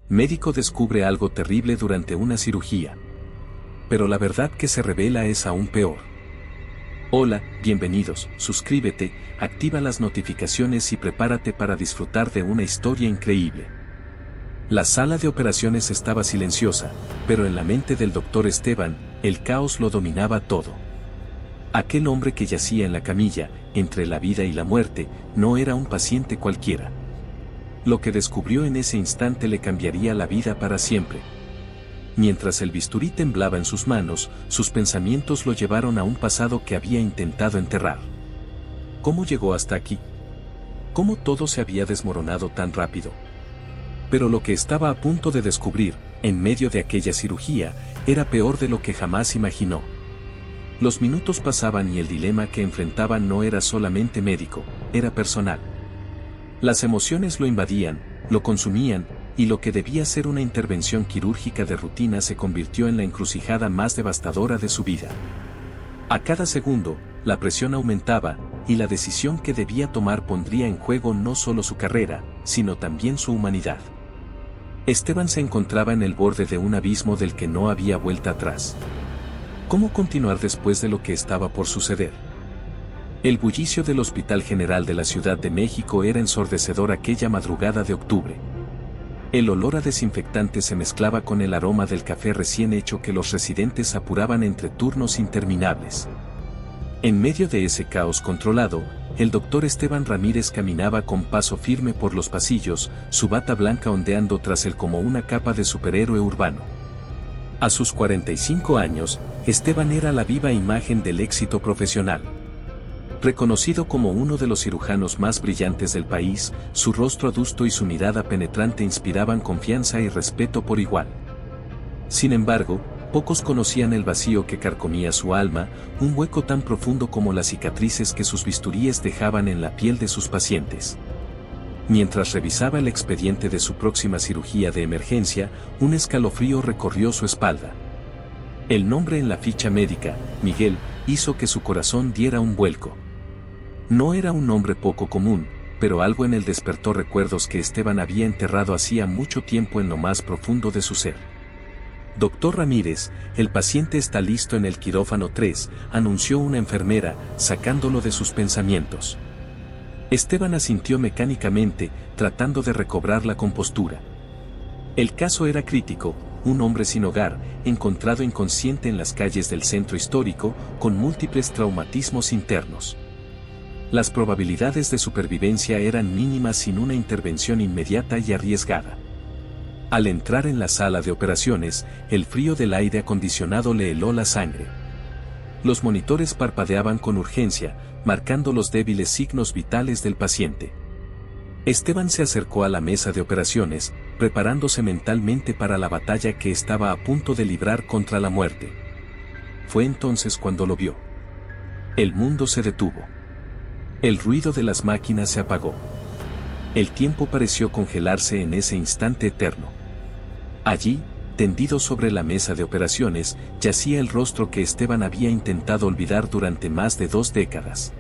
Médico descubre algo terrible durante una cirugía. Pero la verdad que se revela es aún peor. Hola, bienvenidos, suscríbete, activa las notificaciones y prepárate para disfrutar de una historia increíble. La sala de operaciones estaba silenciosa, pero en la mente del doctor Esteban, el caos lo dominaba todo. Aquel hombre que yacía en la camilla, entre la vida y la muerte, no era un paciente cualquiera. Lo que descubrió en ese instante le cambiaría la vida para siempre. Mientras el bisturí temblaba en sus manos, sus pensamientos lo llevaron a un pasado que había intentado enterrar. ¿Cómo llegó hasta aquí? ¿Cómo todo se había desmoronado tan rápido? Pero lo que estaba a punto de descubrir, en medio de aquella cirugía, era peor de lo que jamás imaginó. Los minutos pasaban y el dilema que enfrentaba no era solamente médico, era personal. Las emociones lo invadían, lo consumían, y lo que debía ser una intervención quirúrgica de rutina se convirtió en la encrucijada más devastadora de su vida. A cada segundo, la presión aumentaba, y la decisión que debía tomar pondría en juego no solo su carrera, sino también su humanidad. Esteban se encontraba en el borde de un abismo del que no había vuelta atrás. ¿Cómo continuar después de lo que estaba por suceder? El bullicio del Hospital General de la Ciudad de México era ensordecedor aquella madrugada de octubre. El olor a desinfectante se mezclaba con el aroma del café recién hecho que los residentes apuraban entre turnos interminables. En medio de ese caos controlado, el doctor Esteban Ramírez caminaba con paso firme por los pasillos, su bata blanca ondeando tras él como una capa de superhéroe urbano. A sus 45 años, Esteban era la viva imagen del éxito profesional. Reconocido como uno de los cirujanos más brillantes del país, su rostro adusto y su mirada penetrante inspiraban confianza y respeto por igual. Sin embargo, pocos conocían el vacío que carcomía su alma, un hueco tan profundo como las cicatrices que sus bisturíes dejaban en la piel de sus pacientes. Mientras revisaba el expediente de su próxima cirugía de emergencia, un escalofrío recorrió su espalda. El nombre en la ficha médica, Miguel, hizo que su corazón diera un vuelco. No era un nombre poco común, pero algo en él despertó recuerdos que Esteban había enterrado hacía mucho tiempo en lo más profundo de su ser. Doctor Ramírez, el paciente está listo en el quirófano 3, anunció una enfermera, sacándolo de sus pensamientos. Esteban asintió mecánicamente, tratando de recobrar la compostura. El caso era crítico, un hombre sin hogar, encontrado inconsciente en las calles del centro histórico, con múltiples traumatismos internos. Las probabilidades de supervivencia eran mínimas sin una intervención inmediata y arriesgada. Al entrar en la sala de operaciones, el frío del aire acondicionado le heló la sangre. Los monitores parpadeaban con urgencia, marcando los débiles signos vitales del paciente. Esteban se acercó a la mesa de operaciones, preparándose mentalmente para la batalla que estaba a punto de librar contra la muerte. Fue entonces cuando lo vio. El mundo se detuvo. El ruido de las máquinas se apagó. El tiempo pareció congelarse en ese instante eterno. Allí, tendido sobre la mesa de operaciones, yacía el rostro que Esteban había intentado olvidar durante más de 2 décadas.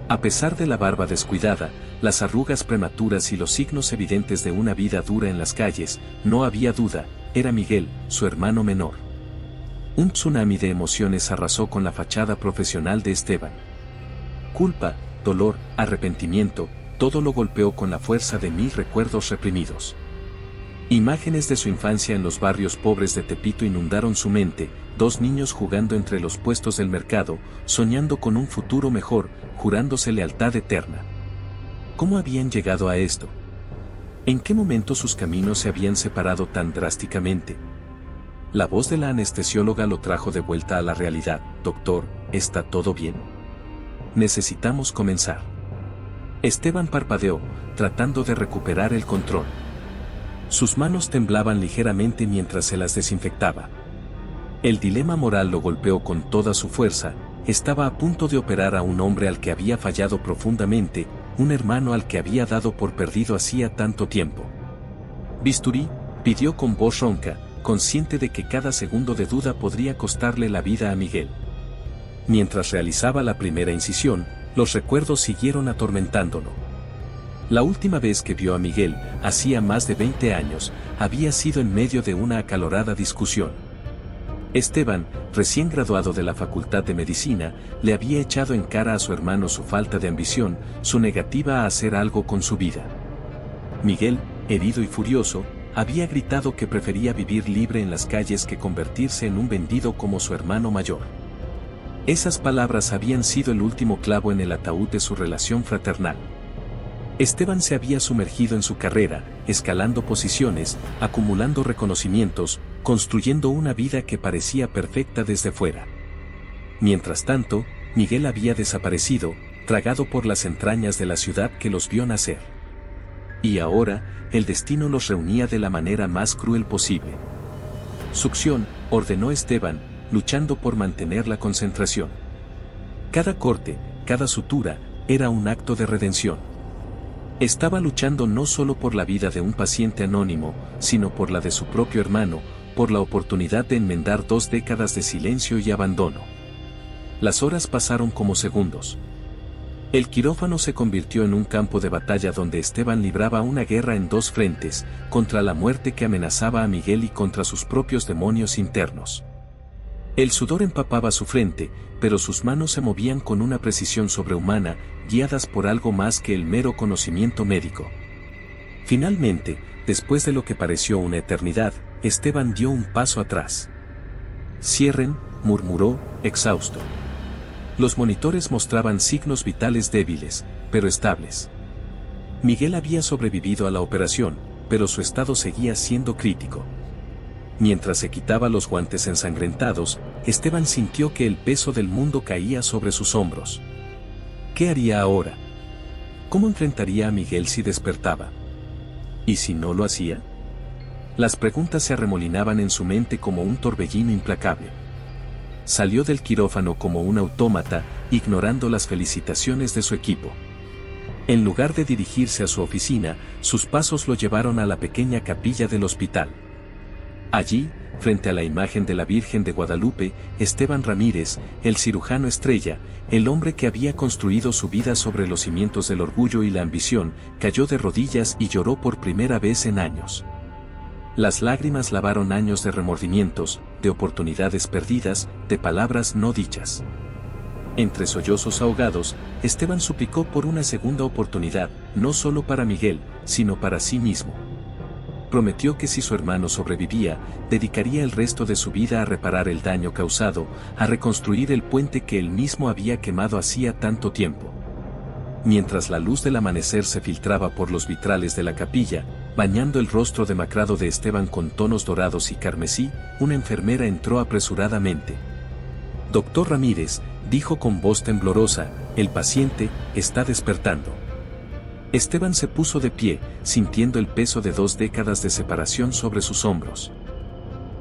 A pesar de la barba descuidada, las arrugas prematuras y los signos evidentes de una vida dura en las calles, no había duda, era Miguel, su hermano menor. Un tsunami de emociones arrasó con la fachada profesional de Esteban. Culpa, dolor, arrepentimiento, todo lo golpeó con la fuerza de 1000 recuerdos reprimidos. Imágenes de su infancia en los barrios pobres de Tepito inundaron su mente, 2 niños jugando entre los puestos del mercado, soñando con un futuro mejor, jurándose lealtad eterna. ¿Cómo habían llegado a esto? ¿En qué momento sus caminos se habían separado tan drásticamente? La voz de la anestesióloga lo trajo de vuelta a la realidad. Doctor, ¿está todo bien? Necesitamos comenzar. Esteban parpadeó, tratando de recuperar el control. Sus manos temblaban ligeramente mientras se las desinfectaba. El dilema moral lo golpeó con toda su fuerza, estaba a punto de operar a un hombre al que había fallado profundamente, un hermano al que había dado por perdido hacía tanto tiempo. Bisturí, pidió con voz ronca, consciente de que cada segundo de duda podría costarle la vida a Miguel. Mientras realizaba la primera incisión, los recuerdos siguieron atormentándolo. La última vez que vio a Miguel, hacía más de 20 años, había sido en medio de una acalorada discusión. Esteban, recién graduado de la Facultad de Medicina, le había echado en cara a su hermano su falta de ambición, su negativa a hacer algo con su vida. Miguel, herido y furioso, había gritado que prefería vivir libre en las calles que convertirse en un vendido como su hermano mayor. Esas palabras habían sido el último clavo en el ataúd de su relación fraternal. Esteban se había sumergido en su carrera, escalando posiciones, acumulando reconocimientos, construyendo una vida que parecía perfecta desde fuera. Mientras tanto, Miguel había desaparecido, tragado por las entrañas de la ciudad que los vio nacer. Y ahora, el destino los reunía de la manera más cruel posible. Succión, ordenó Esteban, luchando por mantener la concentración. Cada corte, cada sutura, era un acto de redención. Estaba luchando no solo por la vida de un paciente anónimo, sino por la de su propio hermano, por la oportunidad de enmendar 2 décadas de silencio y abandono. Las horas pasaron como segundos. El quirófano se convirtió en un campo de batalla donde Esteban libraba una guerra en 2 frentes, contra la muerte que amenazaba a Miguel y contra sus propios demonios internos. El sudor empapaba su frente, pero sus manos se movían con una precisión sobrehumana, guiadas por algo más que el mero conocimiento médico. Finalmente, después de lo que pareció una eternidad, Esteban dio un paso atrás. «Cierren», murmuró, exhausto. Los monitores mostraban signos vitales débiles, pero estables. Miguel había sobrevivido a la operación, pero su estado seguía siendo crítico. Mientras se quitaba los guantes ensangrentados, Esteban sintió que el peso del mundo caía sobre sus hombros. ¿Qué haría ahora? ¿Cómo enfrentaría a Miguel si despertaba? ¿Y si no lo hacía? Las preguntas se arremolinaban en su mente como un torbellino implacable. Salió del quirófano como un autómata, ignorando las felicitaciones de su equipo. En lugar de dirigirse a su oficina, sus pasos lo llevaron a la pequeña capilla del hospital. Allí, frente a la imagen de la Virgen de Guadalupe, Esteban Ramírez, el cirujano estrella, el hombre que había construido su vida sobre los cimientos del orgullo y la ambición, cayó de rodillas y lloró por primera vez en años. Las lágrimas lavaron años de remordimientos, de oportunidades perdidas, de palabras no dichas. Entre sollozos ahogados, Esteban suplicó por una segunda oportunidad, no solo para Miguel, sino para sí mismo. Prometió que si su hermano sobrevivía, dedicaría el resto de su vida a reparar el daño causado, a reconstruir el puente que él mismo había quemado hacía tanto tiempo. Mientras la luz del amanecer se filtraba por los vitrales de la capilla, bañando el rostro demacrado de Esteban con tonos dorados y carmesí, una enfermera entró apresuradamente. «Doctor Ramírez», dijo con voz temblorosa, «el paciente está despertando». Esteban se puso de pie, sintiendo el peso de 2 décadas de separación sobre sus hombros.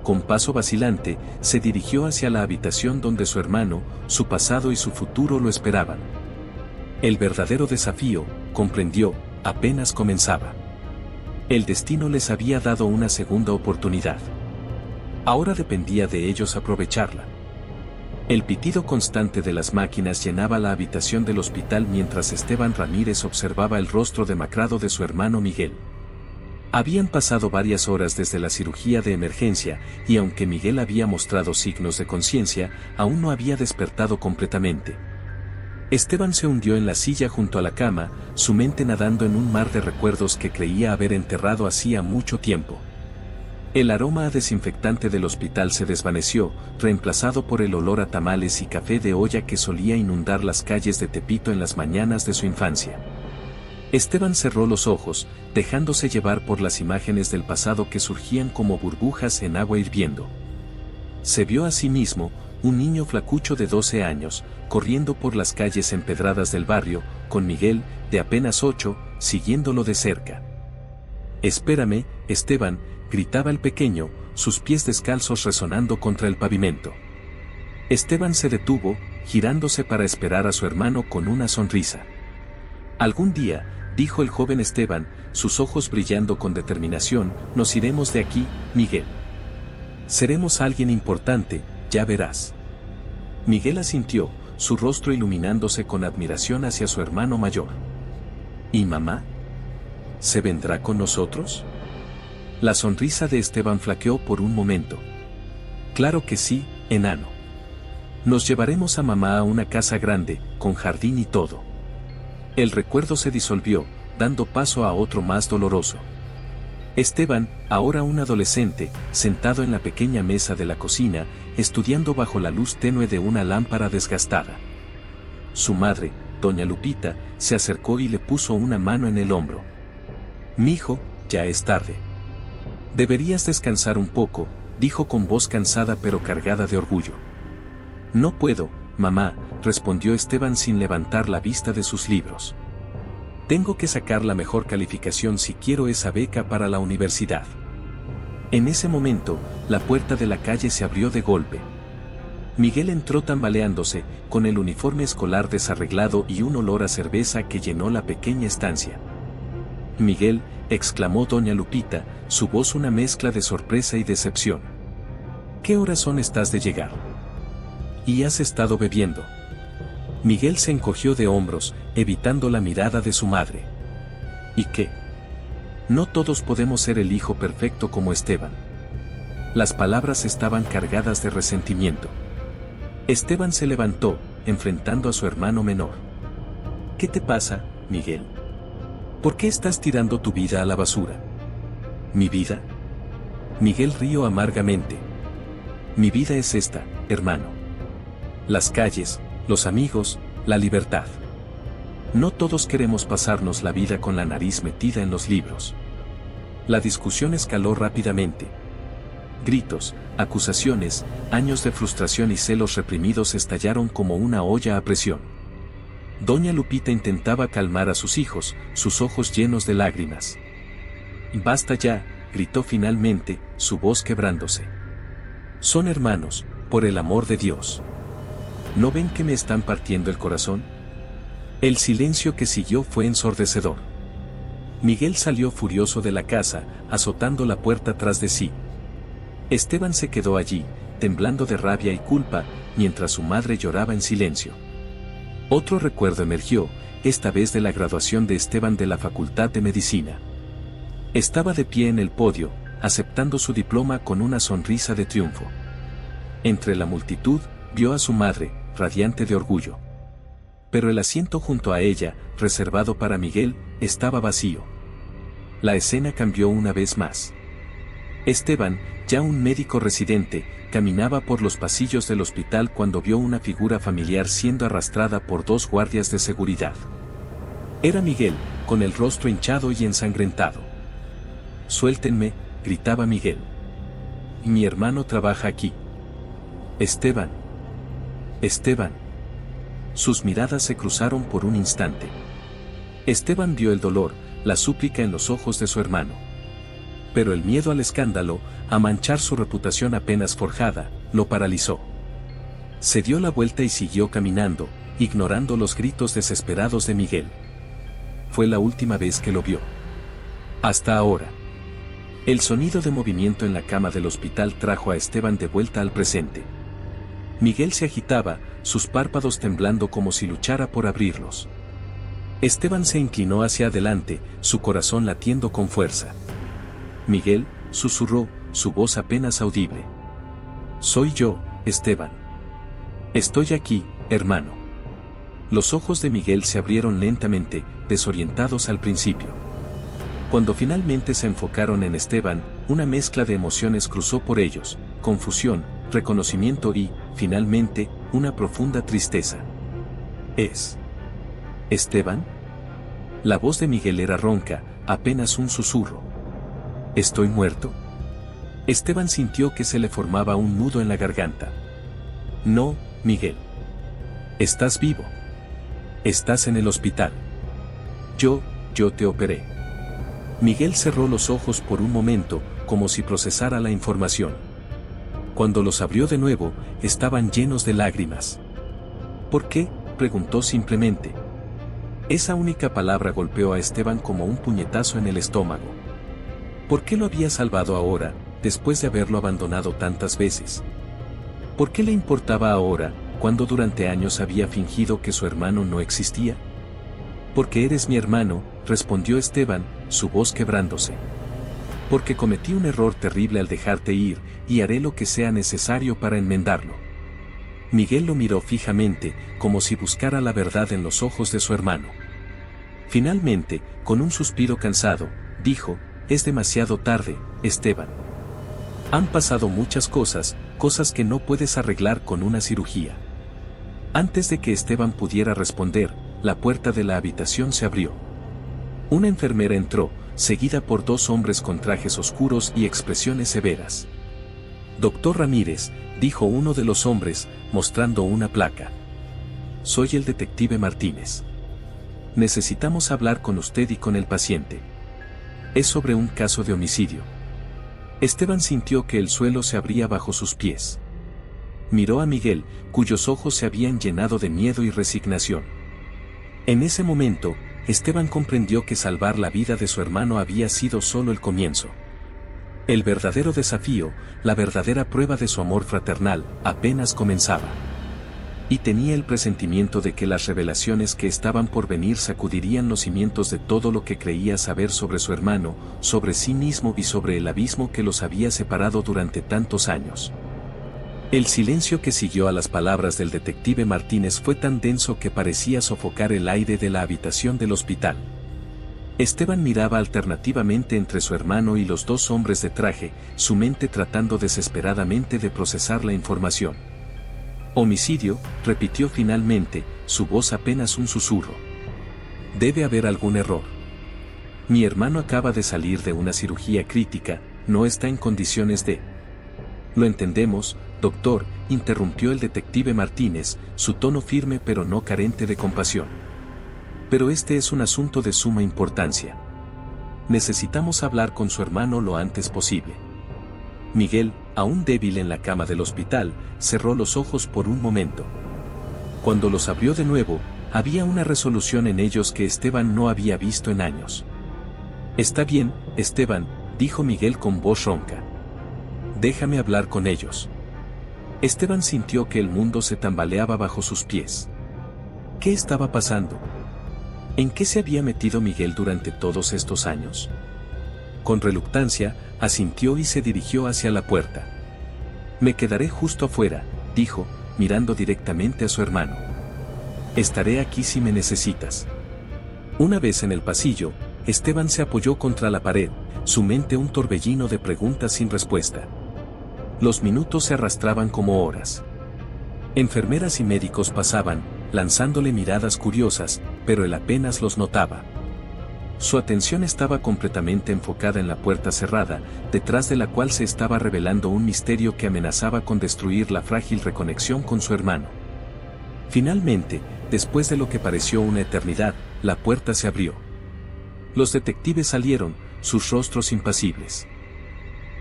Con paso vacilante, se dirigió hacia la habitación donde su hermano, su pasado y su futuro lo esperaban. El verdadero desafío, comprendió, apenas comenzaba. El destino les había dado una segunda oportunidad. Ahora dependía de ellos aprovecharla. El pitido constante de las máquinas llenaba la habitación del hospital mientras Esteban Ramírez observaba el rostro demacrado de su hermano Miguel. Habían pasado varias horas desde la cirugía de emergencia, y aunque Miguel había mostrado signos de conciencia, aún no había despertado completamente. Esteban se hundió en la silla junto a la cama, su mente nadando en un mar de recuerdos que creía haber enterrado hacía mucho tiempo. El aroma a desinfectante del hospital se desvaneció, reemplazado por el olor a tamales y café de olla que solía inundar las calles de Tepito en las mañanas de su infancia. Esteban cerró los ojos, dejándose llevar por las imágenes del pasado que surgían como burbujas en agua hirviendo. Se vio a sí mismo, un niño flacucho de 12 años, corriendo por las calles empedradas del barrio, con Miguel, de apenas 8, siguiéndolo de cerca. «Espérame, Esteban», gritaba el pequeño, sus pies descalzos resonando contra el pavimento. Esteban se detuvo, girándose para esperar a su hermano con una sonrisa. «Algún día», dijo el joven Esteban, sus ojos brillando con determinación, «nos iremos de aquí, Miguel. Seremos alguien importante, ya verás». Miguel asintió, su rostro iluminándose con admiración hacia su hermano mayor. «¿Y mamá?», ¿Se vendrá con nosotros? La sonrisa de Esteban flaqueó por un momento. Claro que sí, enano. Nos llevaremos a mamá a una casa grande, con jardín y todo. El recuerdo se disolvió, dando paso a otro más doloroso. Esteban, ahora un adolescente, sentado en la pequeña mesa de la cocina, estudiando bajo la luz tenue de una lámpara desgastada. Su madre, doña Lupita, se acercó y le puso una mano en el hombro. «Mijo, ya es tarde. Deberías descansar un poco», dijo con voz cansada pero cargada de orgullo. «No puedo, mamá», respondió Esteban sin levantar la vista de sus libros. «Tengo que sacar la mejor calificación si quiero esa beca para la universidad». En ese momento, la puerta de la calle se abrió de golpe. Miguel entró tambaleándose, con el uniforme escolar desarreglado y un olor a cerveza que llenó la pequeña estancia. «Miguel», exclamó doña Lupita, su voz una mezcla de sorpresa y decepción. «¿Qué horas estás de llegar? ¿Y has estado bebiendo?» Miguel se encogió de hombros, evitando la mirada de su madre. «¿Y qué? No todos podemos ser el hijo perfecto como Esteban». Las palabras estaban cargadas de resentimiento. Esteban se levantó, enfrentando a su hermano menor. «¿Qué te pasa, Miguel? ¿Por qué estás tirando tu vida a la basura?» «¿Mi vida?» Miguel rió amargamente. «Mi vida es esta, hermano. Las calles, los amigos, la libertad. No todos queremos pasarnos la vida con la nariz metida en los libros». La discusión escaló rápidamente. Gritos, acusaciones, años de frustración y celos reprimidos estallaron como una olla a presión. Doña Lupita intentaba calmar a sus hijos, sus ojos llenos de lágrimas. «Basta ya», gritó finalmente, su voz quebrándose. «Son hermanos, por el amor de Dios. ¿No ven que me están partiendo el corazón?». El silencio que siguió fue ensordecedor. Miguel salió furioso de la casa, azotando la puerta tras de sí. Esteban se quedó allí, temblando de rabia y culpa, mientras su madre lloraba en silencio. Otro recuerdo emergió, esta vez de la graduación de Esteban de la Facultad de Medicina. Estaba de pie en el podio, aceptando su diploma con una sonrisa de triunfo. Entre la multitud, vio a su madre, radiante de orgullo. Pero el asiento junto a ella, reservado para Miguel, estaba vacío. La escena cambió una vez más. Esteban, ya un médico residente, caminaba por los pasillos del hospital cuando vio una figura familiar siendo arrastrada por dos guardias de seguridad. Era Miguel, con el rostro hinchado y ensangrentado. «Suéltenme», gritaba Miguel. «Mi hermano trabaja aquí». «Esteban. Esteban». Sus miradas se cruzaron por un instante. Esteban vio el dolor, la súplica en los ojos de su hermano. Pero el miedo al escándalo, a manchar su reputación apenas forjada, lo paralizó. Se dio la vuelta y siguió caminando, ignorando los gritos desesperados de Miguel. Fue la última vez que lo vio. Hasta ahora. El sonido de movimiento en la cama del hospital trajo a Esteban de vuelta al presente. Miguel se agitaba, sus párpados temblando como si luchara por abrirlos. Esteban se inclinó hacia adelante, su corazón latiendo con fuerza. «Miguel», susurró, su voz apenas audible. «Soy yo, Esteban. Estoy aquí, hermano». Los ojos de Miguel se abrieron lentamente, desorientados al principio. Cuando finalmente se enfocaron en Esteban, una mezcla de emociones cruzó por ellos, confusión, reconocimiento y, finalmente, una profunda tristeza. «¿Es Esteban?». La voz de Miguel era ronca, apenas un susurro. «¿Estoy muerto?». Esteban sintió que se le formaba un nudo en la garganta. «No, Miguel. Estás vivo. Estás en el hospital. Yo te operé». Miguel cerró los ojos por un momento, como si procesara la información. Cuando los abrió de nuevo, estaban llenos de lágrimas. «¿Por qué?», preguntó simplemente. Esa única palabra golpeó a Esteban como un puñetazo en el estómago. ¿Por qué lo había salvado ahora, después de haberlo abandonado tantas veces? ¿Por qué le importaba ahora, cuando durante años había fingido que su hermano no existía? «Porque eres mi hermano», respondió Esteban, su voz quebrándose. Porque cometí un error terrible al dejarte ir, y haré lo que sea necesario para enmendarlo. Miguel lo miró fijamente, como si buscara la verdad en los ojos de su hermano. Finalmente, con un suspiro cansado, dijo: es demasiado tarde, Esteban. Han pasado muchas cosas, cosas que no puedes arreglar con una cirugía. Antes de que Esteban pudiera responder, la puerta de la habitación se abrió. Una enfermera entró, seguida por dos hombres con trajes oscuros y expresiones severas. Doctor Ramírez, dijo uno de los hombres, mostrando una placa. Soy el detective Martínez. Necesitamos hablar con usted y con el paciente. Es sobre un caso de homicidio. Esteban sintió que el suelo se abría bajo sus pies. Miró a Miguel, cuyos ojos se habían llenado de miedo y resignación. En ese momento, Esteban comprendió que salvar la vida de su hermano había sido solo el comienzo. El verdadero desafío, la verdadera prueba de su amor fraternal, apenas comenzaba. Y tenía el presentimiento de que las revelaciones que estaban por venir sacudirían los cimientos de todo lo que creía saber sobre su hermano, sobre sí mismo y sobre el abismo que los había separado durante tantos años. El silencio que siguió a las palabras del detective Martínez fue tan denso que parecía sofocar el aire de la habitación del hospital. Esteban miraba alternativamente entre su hermano y los dos hombres de traje, su mente tratando desesperadamente de procesar la información. Homicidio, repitió finalmente, su voz apenas un susurro. Debe haber algún error. Mi hermano acaba de salir de una cirugía crítica, no está en condiciones de... Lo entendemos, doctor, interrumpió el detective Martínez, su tono firme pero no carente de compasión. Pero este es un asunto de suma importancia. Necesitamos hablar con su hermano lo antes posible. Miguel, aún débil en la cama del hospital, cerró los ojos por un momento. Cuando los abrió de nuevo, había una resolución en ellos que Esteban no había visto en años. Está bien, Esteban, dijo Miguel con voz ronca. Déjame hablar con ellos. Esteban sintió que el mundo se tambaleaba bajo sus pies. ¿Qué estaba pasando? ¿En qué se había metido Miguel durante todos estos años? Con reluctancia, asintió y se dirigió hacia la puerta. Me quedaré justo afuera, dijo, mirando directamente a su hermano. Estaré aquí si me necesitas. Una vez en el pasillo, Esteban se apoyó contra la pared, su mente un torbellino de preguntas sin respuesta. Los minutos se arrastraban como horas. Enfermeras y médicos pasaban, lanzándole miradas curiosas, pero él apenas los notaba. Su atención estaba completamente enfocada en la puerta cerrada, detrás de la cual se estaba revelando un misterio que amenazaba con destruir la frágil reconexión con su hermano. Finalmente, después de lo que pareció una eternidad, la puerta se abrió. Los detectives salieron, sus rostros impasibles.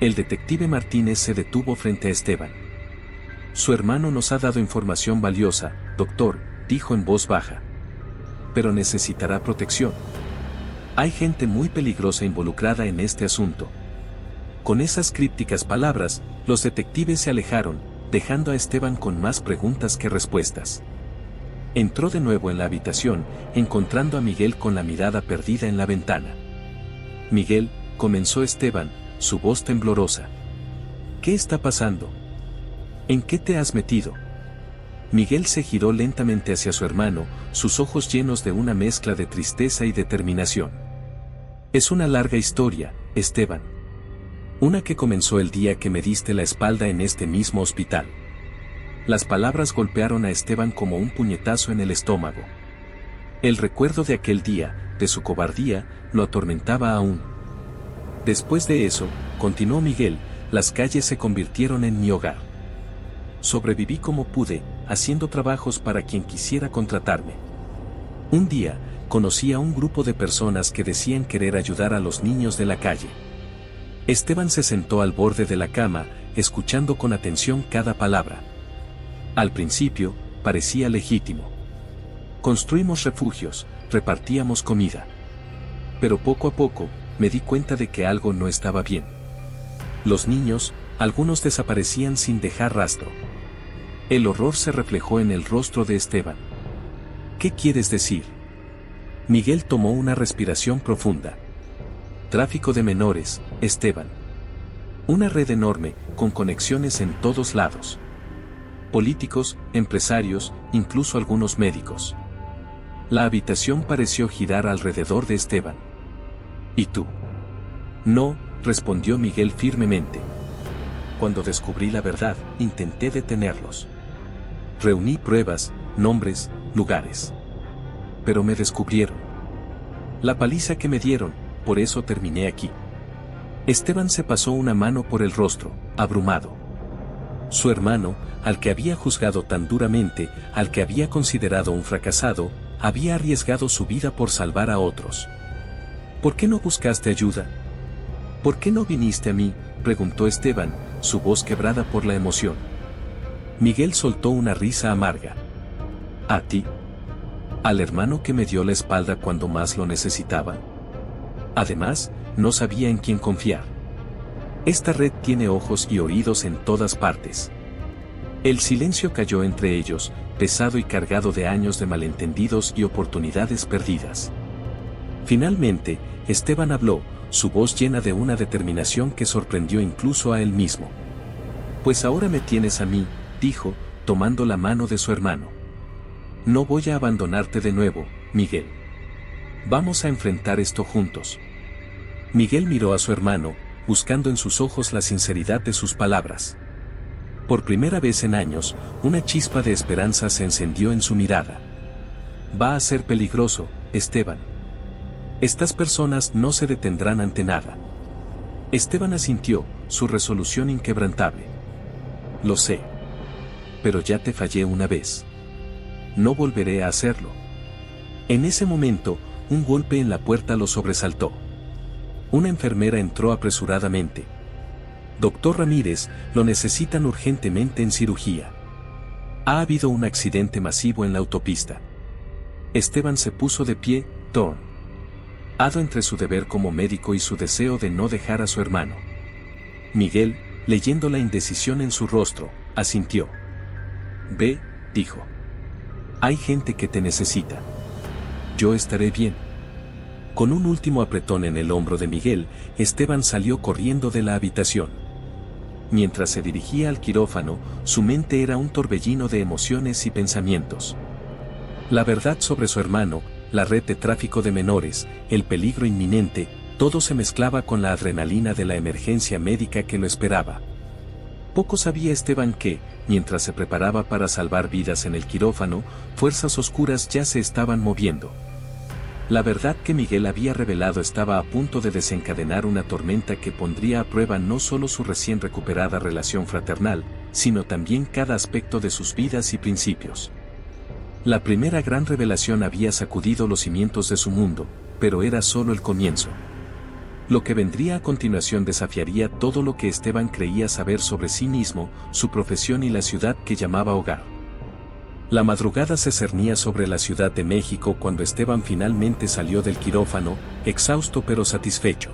El detective Martínez se detuvo frente a Esteban. Su hermano nos ha dado información valiosa, doctor, dijo en voz baja. Pero necesitará protección. Hay gente muy peligrosa involucrada en este asunto. Con esas crípticas palabras, los detectives se alejaron, dejando a Esteban con más preguntas que respuestas. Entró de nuevo en la habitación, encontrando a Miguel con la mirada perdida en la ventana. Miguel, comenzó Esteban, su voz temblorosa. ¿Qué está pasando? ¿En qué te has metido? Miguel se giró lentamente hacia su hermano, sus ojos llenos de una mezcla de tristeza y determinación. Es una larga historia, Esteban. Una que comenzó el día que me diste la espalda en este mismo hospital. Las palabras golpearon a Esteban como un puñetazo en el estómago. El recuerdo de aquel día, de su cobardía, lo atormentaba aún. Después de eso, continuó Miguel, las calles se convirtieron en mi hogar. Sobreviví como pude, haciendo trabajos para quien quisiera contratarme. Un día, conocí a un grupo de personas que decían querer ayudar a los niños de la calle. Esteban se sentó al borde de la cama, escuchando con atención cada palabra. Al principio, parecía legítimo. Construimos refugios, repartíamos comida. Pero poco a poco, me di cuenta de que algo no estaba bien. Los niños, algunos desaparecían sin dejar rastro. El horror se reflejó en el rostro de Esteban. ¿Qué quieres decir? Miguel tomó una respiración profunda. Tráfico de menores, Esteban. Una red enorme, con conexiones en todos lados. Políticos, empresarios, incluso algunos médicos. La habitación pareció girar alrededor de Esteban. ¿Y tú? No, respondió Miguel firmemente. Cuando descubrí la verdad, intenté detenerlos. Reuní pruebas, nombres, lugares. Pero me descubrieron. La paliza que me dieron, por eso terminé aquí. Esteban se pasó una mano por el rostro, abrumado. Su hermano, al que había juzgado tan duramente, al que había considerado un fracasado, había arriesgado su vida por salvar a otros. ¿Por qué no buscaste ayuda? ¿Por qué no viniste a mí?, preguntó Esteban, su voz quebrada por la emoción. Miguel soltó una risa amarga. ¿A ti? ¿Al hermano que me dio la espalda cuando más lo necesitaba? Además, no sabía en quién confiar. Esta red tiene ojos y oídos en todas partes. El silencio cayó entre ellos, pesado y cargado de años de malentendidos y oportunidades perdidas. Finalmente, Esteban habló, su voz llena de una determinación que sorprendió incluso a él mismo. Pues ahora me tienes a mí, dijo, tomando la mano de su hermano. No voy a abandonarte de nuevo, Miguel. Vamos a enfrentar esto juntos. Miguel miró a su hermano, buscando en sus ojos la sinceridad de sus palabras. Por primera vez en años, una chispa de esperanza se encendió en su mirada. Va a ser peligroso, Esteban. Estas personas no se detendrán ante nada. Esteban asintió, su resolución inquebrantable. Lo sé. Pero ya te fallé una vez. No volveré a hacerlo. En ese momento, un golpe en la puerta lo sobresaltó. Una enfermera entró apresuradamente. Doctor Ramírez, lo necesitan urgentemente en cirugía. Ha habido un accidente masivo en la autopista. Esteban se puso de pie, torn. Ado entre su deber como médico y su deseo de no dejar a su hermano. Miguel, leyendo la indecisión en su rostro, asintió. Ve, dijo. Hay gente que te necesita. Yo estaré bien. Con un último apretón en el hombro de Miguel, Esteban salió corriendo de la habitación. Mientras se dirigía al quirófano, su mente era un torbellino de emociones y pensamientos. La verdad sobre su hermano, la red de tráfico de menores, el peligro inminente, todo se mezclaba con la adrenalina de la emergencia médica que lo esperaba. Poco sabía Esteban que, mientras se preparaba para salvar vidas en el quirófano, fuerzas oscuras ya se estaban moviendo. La verdad que Miguel había revelado estaba a punto de desencadenar una tormenta que pondría a prueba no solo su recién recuperada relación fraternal, sino también cada aspecto de sus vidas y principios. La primera gran revelación había sacudido los cimientos de su mundo, pero era solo el comienzo. Lo que vendría a continuación desafiaría todo lo que Esteban creía saber sobre sí mismo, su profesión y la ciudad que llamaba hogar. La madrugada se cernía sobre la Ciudad de México cuando Esteban finalmente salió del quirófano, exhausto pero satisfecho.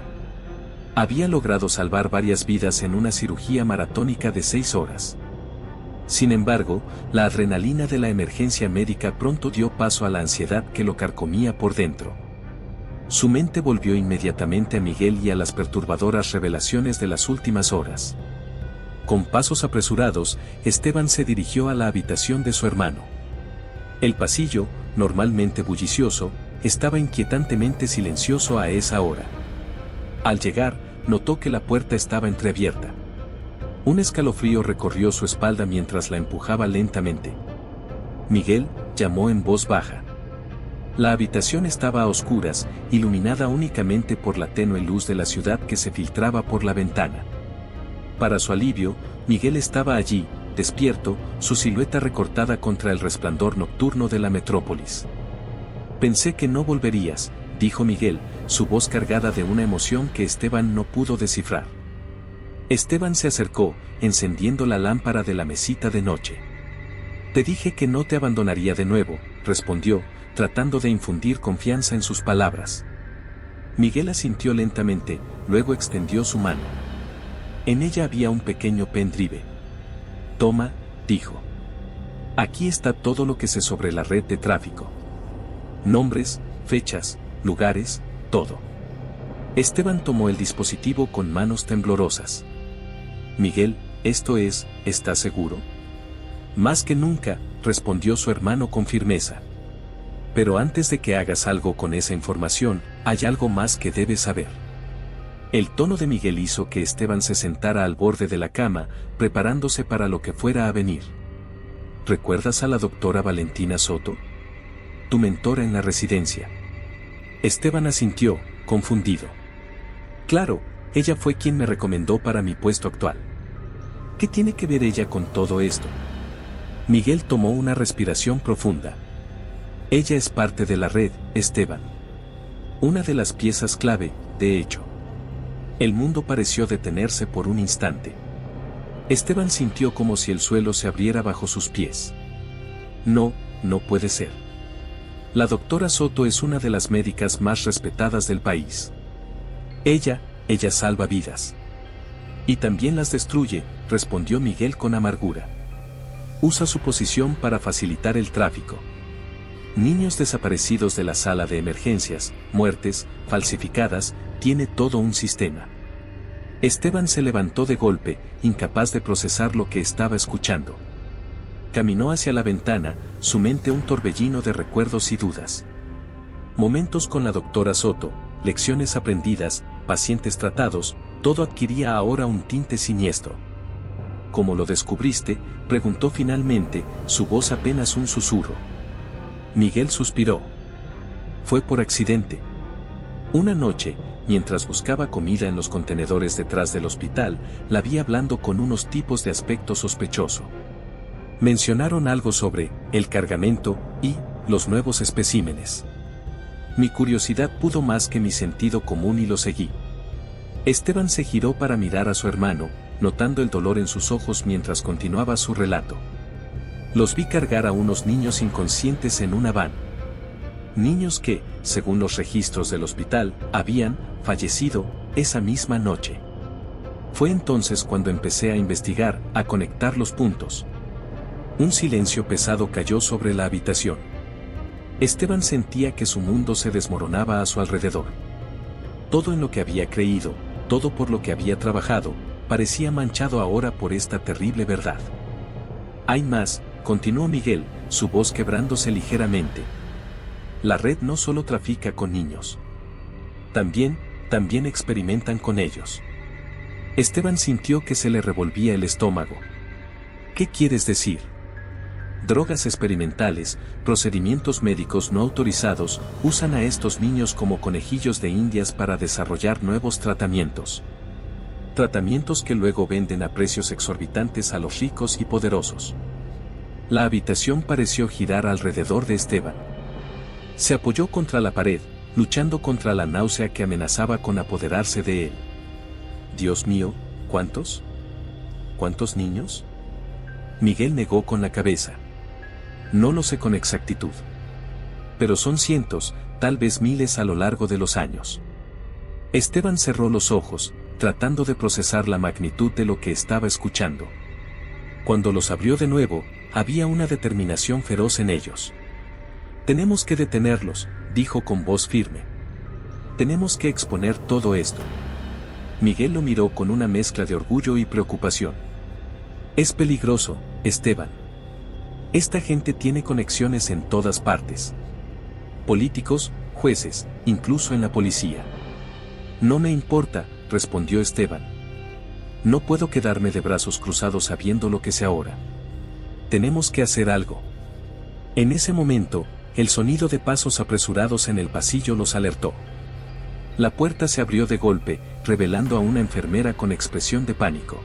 Había logrado salvar varias vidas en una cirugía maratónica de 6 horas. Sin embargo, la adrenalina de la emergencia médica pronto dio paso a la ansiedad que lo carcomía por dentro. Su mente volvió inmediatamente a Miguel y a las perturbadoras revelaciones de las últimas horas. Con pasos apresurados, Esteban se dirigió a la habitación de su hermano. El pasillo, normalmente bullicioso, estaba inquietantemente silencioso a esa hora. Al llegar, notó que la puerta estaba entreabierta. Un escalofrío recorrió su espalda mientras la empujaba lentamente. Miguel, llamó en voz baja. La habitación estaba a oscuras, iluminada únicamente por la tenue luz de la ciudad que se filtraba por la ventana. Para su alivio, Miguel estaba allí, despierto, su silueta recortada contra el resplandor nocturno de la metrópolis. Pensé que no volverías, dijo Miguel, su voz cargada de una emoción que Esteban no pudo descifrar. Esteban se acercó, encendiendo la lámpara de la mesita de noche. Te dije que no te abandonaría de nuevo, respondió, tratando de infundir confianza en sus palabras. Miguel asintió lentamente, luego extendió su mano. En ella había un pequeño pendrive. Toma, dijo. Aquí está todo lo que sé sobre la red de tráfico. Nombres, fechas, lugares, todo. Esteban tomó el dispositivo con manos temblorosas. Miguel, ¿estás seguro? Más que nunca, respondió su hermano con firmeza. Pero antes de que hagas algo con esa información, hay algo más que debes saber. El tono de Miguel hizo que Esteban se sentara al borde de la cama, preparándose para lo que fuera a venir. ¿Recuerdas a la doctora Valentina Soto? Tu mentora en la residencia. Esteban asintió, confundido. Claro, ella fue quien me recomendó para mi puesto actual. ¿Qué tiene que ver ella con todo esto? Miguel tomó una respiración profunda. Ella es parte de la red, Esteban. Una de las piezas clave, de hecho. El mundo pareció detenerse por un instante. Esteban sintió como si el suelo se abriera bajo sus pies. No puede ser. La doctora Soto es una de las médicas más respetadas del país. Ella salva vidas. Y también las destruye, respondió Miguel con amargura. Usa su posición para facilitar el tráfico. Niños desaparecidos de la sala de emergencias, muertes, falsificadas, tiene todo un sistema. Esteban se levantó de golpe, incapaz de procesar lo que estaba escuchando. Caminó hacia la ventana, su mente un torbellino de recuerdos y dudas. Momentos con la doctora Soto, lecciones aprendidas, pacientes tratados, todo adquiría ahora un tinte siniestro. ¿Cómo lo descubriste?, preguntó finalmente, su voz apenas un susurro. Miguel suspiró. Fue por accidente. Una noche, mientras buscaba comida en los contenedores detrás del hospital, la vi hablando con unos tipos de aspecto sospechoso. Mencionaron algo sobre el cargamento y los nuevos especímenes. Mi curiosidad pudo más que mi sentido común y lo seguí. Esteban se giró para mirar a su hermano, notando el dolor en sus ojos mientras continuaba su relato. Los vi cargar a unos niños inconscientes en una van. Niños que, según los registros del hospital, habían fallecido esa misma noche. Fue entonces cuando empecé a investigar, a conectar los puntos. Un silencio pesado cayó sobre la habitación. Esteban sentía que su mundo se desmoronaba a su alrededor. Todo en lo que había creído, todo por lo que había trabajado, parecía manchado ahora por esta terrible verdad. Hay más, continuó Miguel, su voz quebrándose ligeramente. La red no solo trafica con niños. También experimentan con ellos. Esteban sintió que se le revolvía el estómago. ¿Qué quieres decir? Drogas experimentales, procedimientos médicos no autorizados, usan a estos niños como conejillos de indias para desarrollar nuevos tratamientos. Tratamientos que luego venden a precios exorbitantes a los ricos y poderosos. La habitación pareció girar alrededor de Esteban. Se apoyó contra la pared, luchando contra la náusea que amenazaba con apoderarse de él. Dios mío, ¿cuántos? ¿Cuántos niños? Miguel negó con la cabeza. No lo sé con exactitud. Pero son cientos, tal vez miles a lo largo de los años. Esteban cerró los ojos, tratando de procesar la magnitud de lo que estaba escuchando. Cuando los abrió de nuevo, había una determinación feroz en ellos. Tenemos que detenerlos, dijo con voz firme. Tenemos que exponer todo esto. Miguel lo miró con una mezcla de orgullo y preocupación. Es peligroso, Esteban. Esta gente tiene conexiones en todas partes. Políticos, jueces, incluso en la policía. No me importa, respondió Esteban. No puedo quedarme de brazos cruzados sabiendo lo que sé ahora. Tenemos que hacer algo. En ese momento, el sonido de pasos apresurados en el pasillo los alertó. La puerta se abrió de golpe, revelando a una enfermera con expresión de pánico.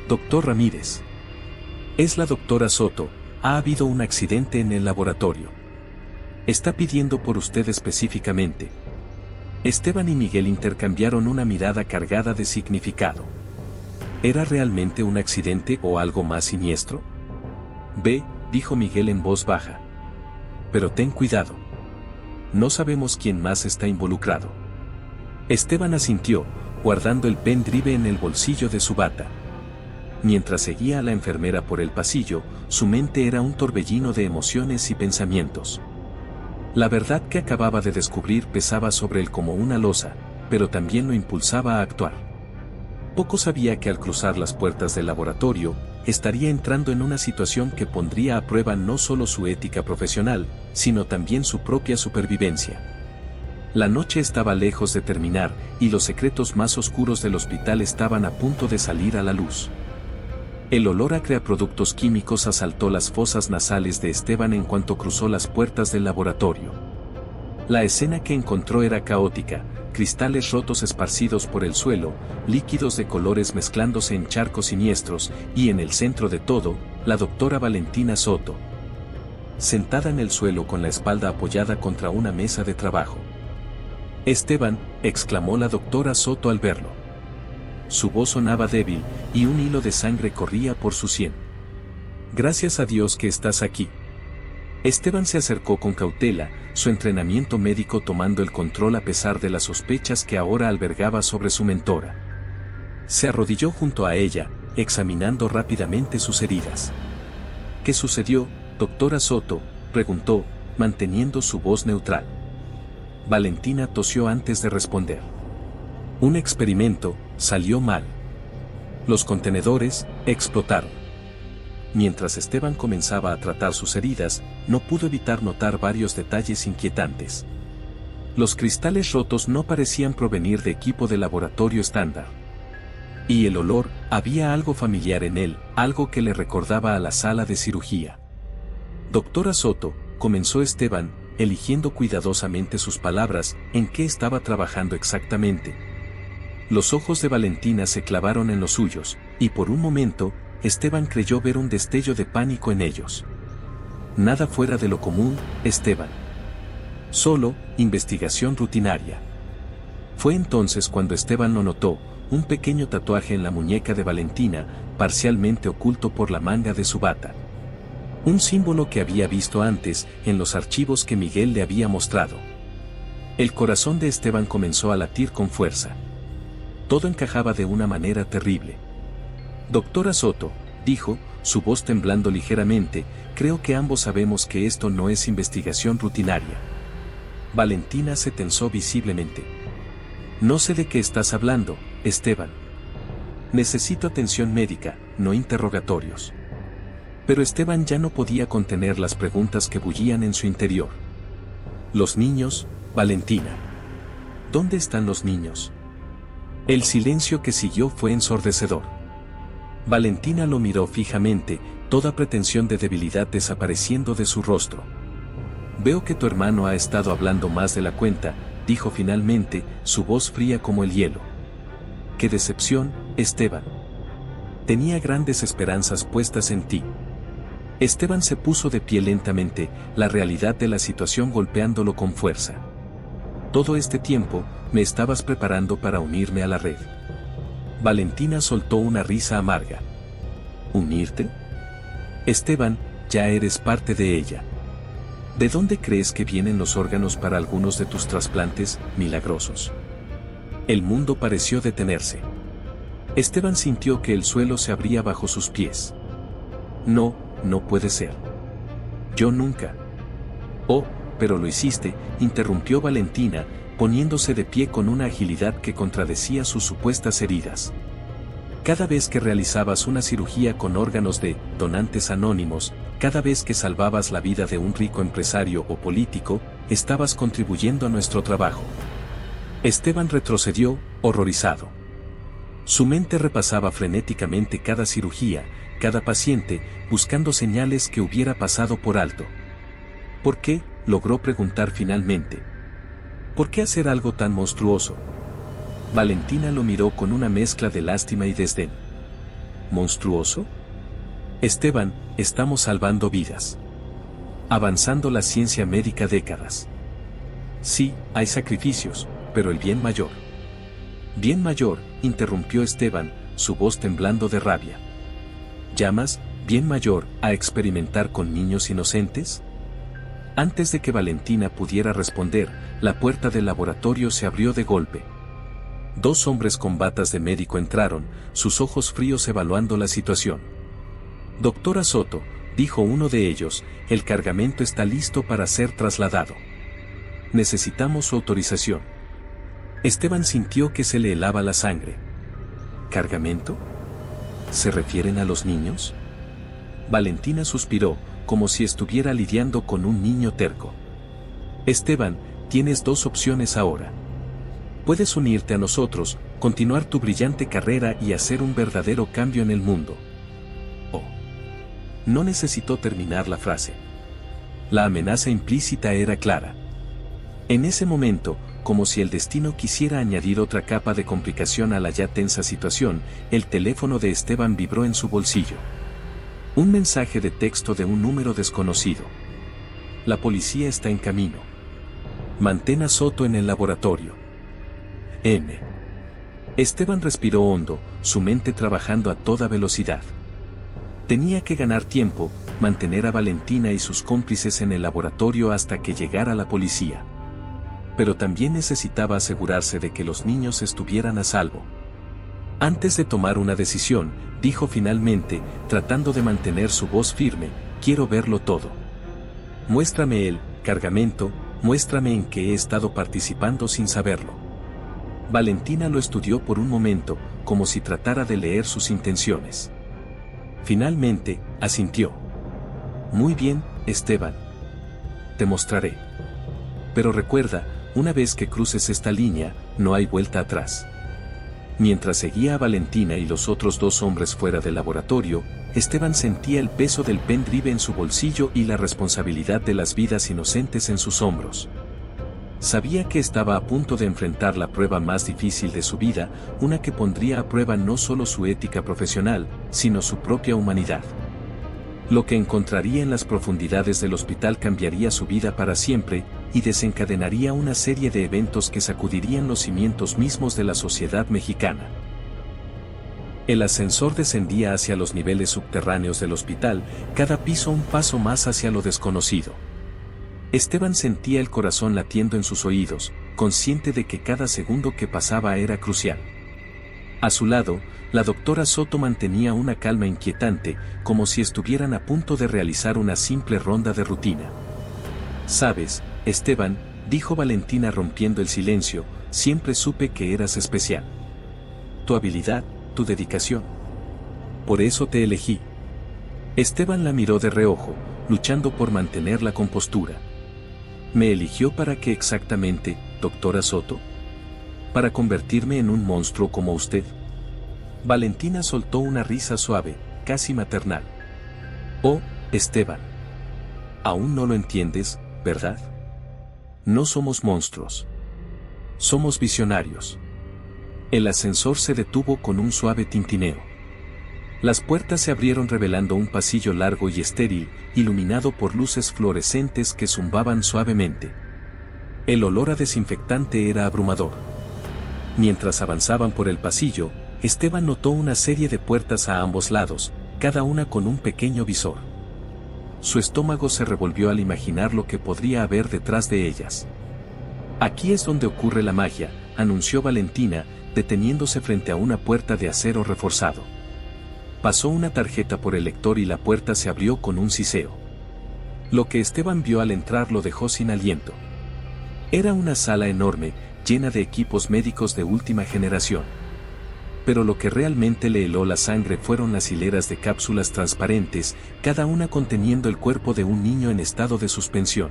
Doctor Ramírez. Es la doctora Soto, ha habido un accidente en el laboratorio. Está pidiendo por usted específicamente. Esteban y Miguel intercambiaron una mirada cargada de significado. ¿Era realmente un accidente o algo más siniestro? Ve, dijo Miguel en voz baja. Pero ten cuidado. No sabemos quién más está involucrado. Esteban asintió, guardando el pendrive en el bolsillo de su bata. Mientras seguía a la enfermera por el pasillo, su mente era un torbellino de emociones y pensamientos. La verdad que acababa de descubrir pesaba sobre él como una losa, pero también lo impulsaba a actuar. Poco sabía que al cruzar las puertas del laboratorio, estaría entrando en una situación que pondría a prueba no solo su ética profesional, sino también su propia supervivencia. La noche estaba lejos de terminar, y los secretos más oscuros del hospital estaban a punto de salir a la luz. El olor a creaproductos químicos asaltó las fosas nasales de Esteban en cuanto cruzó las puertas del laboratorio. La escena que encontró era caótica, cristales rotos esparcidos por el suelo, líquidos de colores mezclándose en charcos siniestros, y en el centro de todo, la doctora Valentina Soto, sentada en el suelo con la espalda apoyada contra una mesa de trabajo. «Esteban», exclamó la doctora Soto al verlo. Su voz sonaba débil, y un hilo de sangre corría por su sien. «Gracias a Dios que estás aquí». Esteban se acercó con cautela, su entrenamiento médico tomando el control a pesar de las sospechas que ahora albergaba sobre su mentora. Se arrodilló junto a ella, examinando rápidamente sus heridas. «¿Qué sucedió, doctora Soto?», preguntó, manteniendo su voz neutral. Valentina tosió antes de responder. «Un experimento, salió mal. Los contenedores explotaron». Mientras Esteban comenzaba a tratar sus heridas, no pudo evitar notar varios detalles inquietantes. Los cristales rotos no parecían provenir de equipo de laboratorio estándar. Y el olor, había algo familiar en él, algo que le recordaba a la sala de cirugía. «Doctora Soto», comenzó Esteban, eligiendo cuidadosamente sus palabras, ¿en qué estaba trabajando exactamente? Los ojos de Valentina se clavaron en los suyos, y por un momento, Esteban creyó ver un destello de pánico en ellos. «Nada fuera de lo común, Esteban. Solo, investigación rutinaria». Fue entonces cuando Esteban lo notó, un pequeño tatuaje en la muñeca de Valentina, parcialmente oculto por la manga de su bata. Un símbolo que había visto antes, en los archivos que Miguel le había mostrado. El corazón de Esteban comenzó a latir con fuerza. Todo encajaba de una manera terrible. «Doctora Soto», dijo, su voz temblando ligeramente, «creo que ambos sabemos que esto no es investigación rutinaria». Valentina se tensó visiblemente. «No sé de qué estás hablando, Esteban. Necesito atención médica, no interrogatorios». Pero Esteban ya no podía contener las preguntas que bullían en su interior. «Los niños, Valentina. ¿Dónde están los niños?». El silencio que siguió fue ensordecedor. Valentina lo miró fijamente, toda pretensión de debilidad desapareciendo de su rostro. «Veo que tu hermano ha estado hablando más de la cuenta», dijo finalmente, su voz fría como el hielo. «Qué decepción, Esteban. Tenía grandes esperanzas puestas en ti». Esteban se puso de pie lentamente, la realidad de la situación golpeándolo con fuerza. «Todo este tiempo, me estabas preparando para unirme a la red». Valentina soltó una risa amarga. «¿Unirte? Esteban, ya eres parte de ella. ¿De dónde crees que vienen los órganos para algunos de tus trasplantes milagrosos?». El mundo pareció detenerse. Esteban sintió que el suelo se abría bajo sus pies. «No, no puede ser. Yo nunca». «Oh, pero lo hiciste», interrumpió Valentina, poniéndose de pie con una agilidad que contradecía sus supuestas heridas. «Cada vez que realizabas una cirugía con órganos de donantes anónimos, cada vez que salvabas la vida de un rico empresario o político, estabas contribuyendo a nuestro trabajo». Esteban retrocedió, horrorizado. Su mente repasaba frenéticamente cada cirugía, cada paciente, buscando señales que hubiera pasado por alto. «¿Por qué?», logró preguntar finalmente. «¿Por qué hacer algo tan monstruoso?». Valentina lo miró con una mezcla de lástima y desdén. «¿Monstruoso? Esteban, estamos salvando vidas. Avanzando la ciencia médica décadas. Sí, hay sacrificios, pero el bien mayor». «¿Bien mayor?», interrumpió Esteban, su voz temblando de rabia. «¿Llamas, bien mayor, a experimentar con niños inocentes?». Antes de que Valentina pudiera responder, la puerta del laboratorio se abrió de golpe. 2 hombres con batas de médico entraron, sus ojos fríos evaluando la situación. «Doctora Soto», dijo uno de ellos, «el cargamento está listo para ser trasladado. Necesitamos su autorización». Esteban sintió que se le helaba la sangre. ¿Cargamento? ¿Se refieren a los niños? Valentina suspiró, como si estuviera lidiando con un niño terco. Esteban, tienes dos opciones ahora. Puedes unirte a nosotros, continuar tu brillante carrera y hacer un verdadero cambio en el mundo. Oh. No necesitó terminar la frase. La amenaza implícita era clara. En ese momento, como si el destino quisiera añadir otra capa de complicación a la ya tensa situación, el teléfono de Esteban vibró en su bolsillo. Un mensaje de texto de un número desconocido. La policía está en camino. Mantén a Soto en el laboratorio. M. Esteban respiró hondo, su mente trabajando a toda velocidad. Tenía que ganar tiempo, mantener a Valentina y sus cómplices en el laboratorio hasta que llegara la policía. Pero también necesitaba asegurarse de que los niños estuvieran a salvo. Antes de tomar una decisión, dijo finalmente, tratando de mantener su voz firme, quiero verlo todo. Muéstrame el cargamento, muéstrame en qué he estado participando sin saberlo. Valentina lo estudió por un momento, como si tratara de leer sus intenciones. Finalmente, asintió. Muy bien, Esteban. Te mostraré. Pero recuerda, una vez que cruces esta línea, no hay vuelta atrás. Mientras seguía a Valentina y los otros dos hombres fuera del laboratorio, Esteban sentía el peso del pendrive en su bolsillo y la responsabilidad de las vidas inocentes en sus hombros. Sabía que estaba a punto de enfrentar la prueba más difícil de su vida, una que pondría a prueba no solo su ética profesional, sino su propia humanidad. Lo que encontraría en las profundidades del hospital cambiaría su vida para siempre, y desencadenaría una serie de eventos que sacudirían los cimientos mismos de la sociedad mexicana. El ascensor descendía hacia los niveles subterráneos del hospital, cada piso un paso más hacia lo desconocido. Esteban sentía el corazón latiendo en sus oídos, consciente de que cada segundo que pasaba era crucial. A su lado, la doctora Soto mantenía una calma inquietante, como si estuvieran a punto de realizar una simple ronda de rutina. «Sabes, Esteban», dijo Valentina rompiendo el silencio, «siempre supe que eras especial. Tu habilidad, tu dedicación. Por eso te elegí». Esteban la miró de reojo, luchando por mantener la compostura. «¿Me eligió para qué exactamente, doctora Soto? ¿Para convertirme en un monstruo como usted?». Valentina soltó una risa suave, casi maternal. «Oh, Esteban. Aún no lo entiendes, ¿verdad? No somos monstruos. Somos visionarios». El ascensor se detuvo con un suave tintineo. Las puertas se abrieron revelando un pasillo largo y estéril, iluminado por luces fluorescentes que zumbaban suavemente. El olor a desinfectante era abrumador. Mientras avanzaban por el pasillo, Esteban notó una serie de puertas a ambos lados, cada una con un pequeño visor. Su estómago se revolvió al imaginar lo que podría haber detrás de ellas. «Aquí es donde ocurre la magia», anunció Valentina, deteniéndose frente a una puerta de acero reforzado. Pasó una tarjeta por el lector y la puerta se abrió con un siseo. Lo que Esteban vio al entrar lo dejó sin aliento. Era una sala enorme, llena de equipos médicos de última generación. Pero lo que realmente le heló la sangre fueron las hileras de cápsulas transparentes, cada una conteniendo el cuerpo de un niño en estado de suspensión.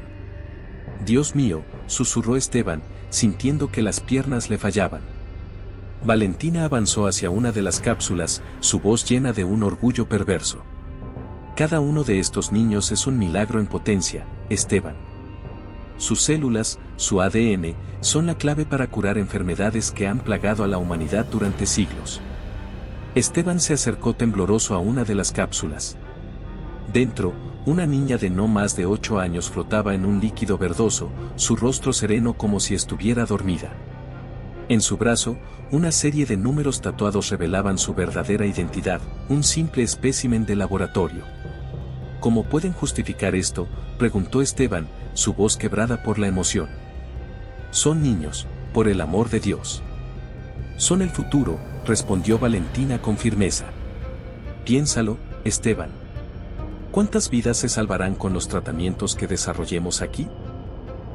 «Dios mío», susurró Esteban, sintiendo que las piernas le fallaban. Valentina avanzó hacia una de las cápsulas, su voz llena de un orgullo perverso. «Cada uno de estos niños es un milagro en potencia, Esteban. Sus células, su ADN, son la clave para curar enfermedades que han plagado a la humanidad durante siglos». Esteban se acercó tembloroso a una de las cápsulas. Dentro, una niña de no más de 8 años flotaba en un líquido verdoso, su rostro sereno como si estuviera dormida. En su brazo, una serie de números tatuados revelaban su verdadera identidad, un simple espécimen de laboratorio. «¿Cómo pueden justificar esto?», preguntó Esteban, su voz quebrada por la emoción. «Son niños, por el amor de Dios. Son el futuro», respondió Valentina con firmeza. «Piénsalo, Esteban. ¿Cuántas vidas se salvarán con los tratamientos que desarrollemos aquí?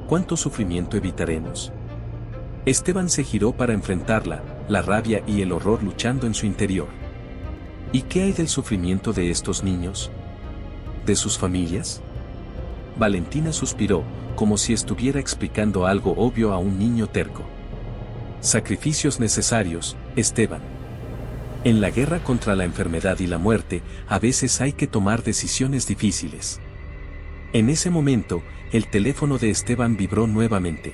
¿Cuánto sufrimiento evitaremos? Esteban se giró para enfrentarla, la rabia y el horror luchando en su interior. ¿Y qué hay del sufrimiento de estos niños? ¿De sus familias? Valentina suspiró, como si estuviera explicando algo obvio a un niño terco. Sacrificios necesarios, Esteban. En la guerra contra la enfermedad y la muerte, a veces hay que tomar decisiones difíciles. En ese momento, el teléfono de Esteban vibró nuevamente.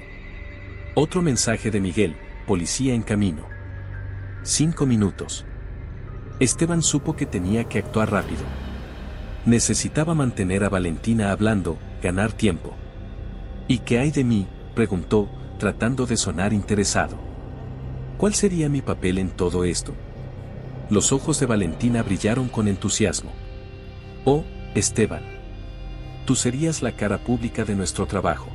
Otro mensaje de Miguel, policía en camino. 5 minutos. Esteban supo que tenía que actuar rápido. Necesitaba mantener a Valentina hablando, ganar tiempo. ¿Y qué hay de mí?, preguntó, tratando de sonar interesado. ¿Cuál sería mi papel en todo esto? Los ojos de Valentina brillaron con entusiasmo. Oh, Esteban. Tú serías la cara pública de nuestro trabajo.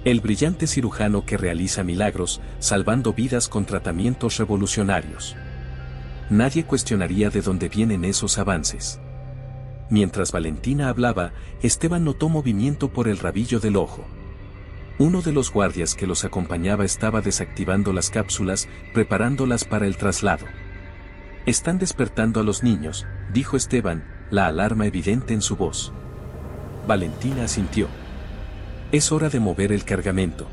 El brillante cirujano que realiza milagros, salvando vidas con tratamientos revolucionarios. Nadie cuestionaría de dónde vienen esos avances. Mientras Valentina hablaba, Esteban notó movimiento por el rabillo del ojo. Uno de los guardias que los acompañaba estaba desactivando las cápsulas, preparándolas para el traslado. Están despertando a los niños, dijo Esteban, la alarma evidente en su voz. Valentina asintió. Es hora de mover el cargamento.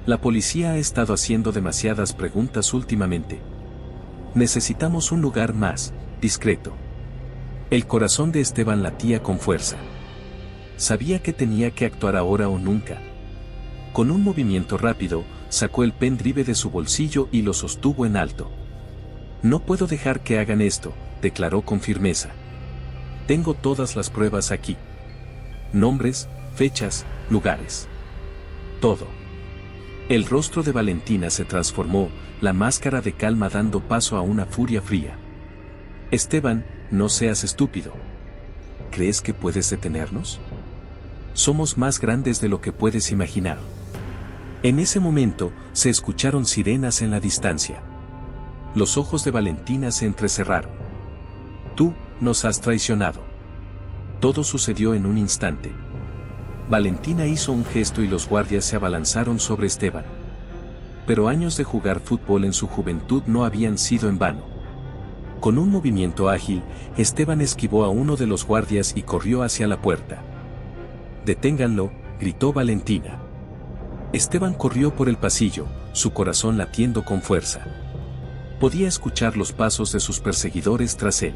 La policía ha estado haciendo demasiadas preguntas últimamente. Necesitamos un lugar más discreto. El corazón de Esteban latía con fuerza. Sabía que tenía que actuar ahora o nunca. Con un movimiento rápido, sacó el pendrive de su bolsillo y lo sostuvo en alto. No puedo dejar que hagan esto, declaró con firmeza. Tengo todas las pruebas aquí. Nombres, fechas, lugares. Todo. El rostro de Valentina se transformó, la máscara de calma dando paso a una furia fría. Esteban, no seas estúpido. ¿Crees que puedes detenernos? Somos más grandes de lo que puedes imaginar. En ese momento, se escucharon sirenas en la distancia. Los ojos de Valentina se entrecerraron. Tú, nos has traicionado. Todo sucedió en un instante. Valentina hizo un gesto y los guardias se abalanzaron sobre Esteban. Pero años de jugar fútbol en su juventud no habían sido en vano. Con un movimiento ágil, Esteban esquivó a uno de los guardias y corrió hacia la puerta. «Deténganlo», gritó Valentina. Esteban corrió por el pasillo, su corazón latiendo con fuerza. Podía escuchar los pasos de sus perseguidores tras él.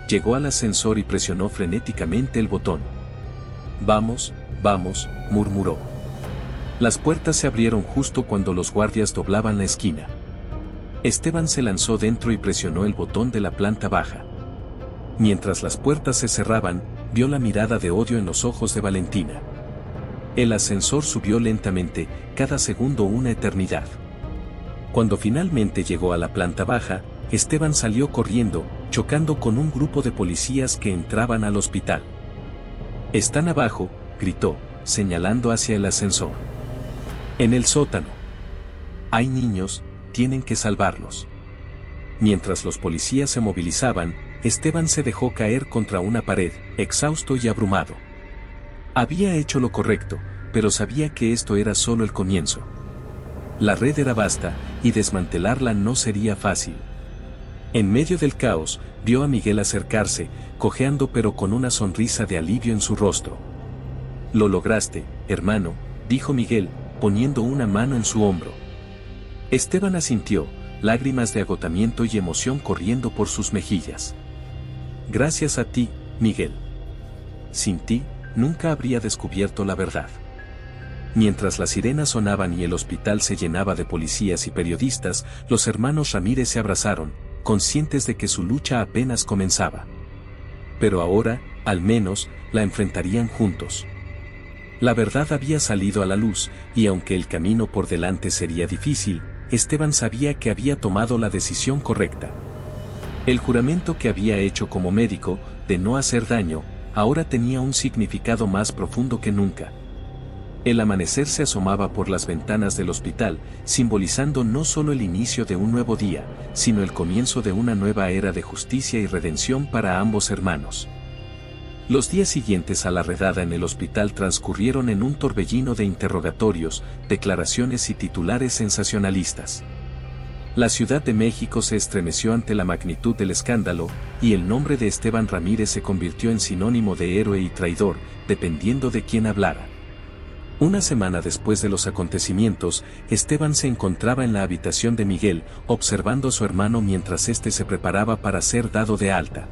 Llegó al ascensor y presionó frenéticamente el botón. «Vamos, vamos», murmuró. Las puertas se abrieron justo cuando los guardias doblaban la esquina. Esteban se lanzó dentro y presionó el botón de la planta baja. Mientras las puertas se cerraban, vio la mirada de odio en los ojos de Valentina. El ascensor subió lentamente, cada segundo una eternidad. Cuando finalmente llegó a la planta baja, Esteban salió corriendo, chocando con un grupo de policías que entraban al hospital. «Están abajo», gritó, señalando hacia el ascensor. «En el sótano. Hay niños, tienen que salvarlos». Mientras los policías se movilizaban, Esteban se dejó caer contra una pared, exhausto y abrumado. Había hecho lo correcto, pero sabía que esto era solo el comienzo. La red era vasta, y desmantelarla no sería fácil. En medio del caos, vio a Miguel acercarse, cojeando pero con una sonrisa de alivio en su rostro. «Lo lograste, hermano», dijo Miguel, poniendo una mano en su hombro. Esteban asintió, lágrimas de agotamiento y emoción corriendo por sus mejillas. «Gracias a ti, Miguel. Sin ti, nunca habría descubierto la verdad». Mientras las sirenas sonaban y el hospital se llenaba de policías y periodistas, los hermanos Ramírez se abrazaron, conscientes de que su lucha apenas comenzaba. Pero ahora, al menos, la enfrentarían juntos. La verdad había salido a la luz, y aunque el camino por delante sería difícil, Esteban sabía que había tomado la decisión correcta. El juramento que había hecho como médico, de no hacer daño, ahora tenía un significado más profundo que nunca. El amanecer se asomaba por las ventanas del hospital, simbolizando no solo el inicio de un nuevo día, sino el comienzo de una nueva era de justicia y redención para ambos hermanos. Los días siguientes a la redada en el hospital transcurrieron en un torbellino de interrogatorios, declaraciones y titulares sensacionalistas. La Ciudad de México se estremeció ante la magnitud del escándalo, y el nombre de Esteban Ramírez se convirtió en sinónimo de héroe y traidor, dependiendo de quién hablara. Una semana después de los acontecimientos, Esteban se encontraba en la habitación de Miguel, observando a su hermano mientras éste se preparaba para ser dado de alta.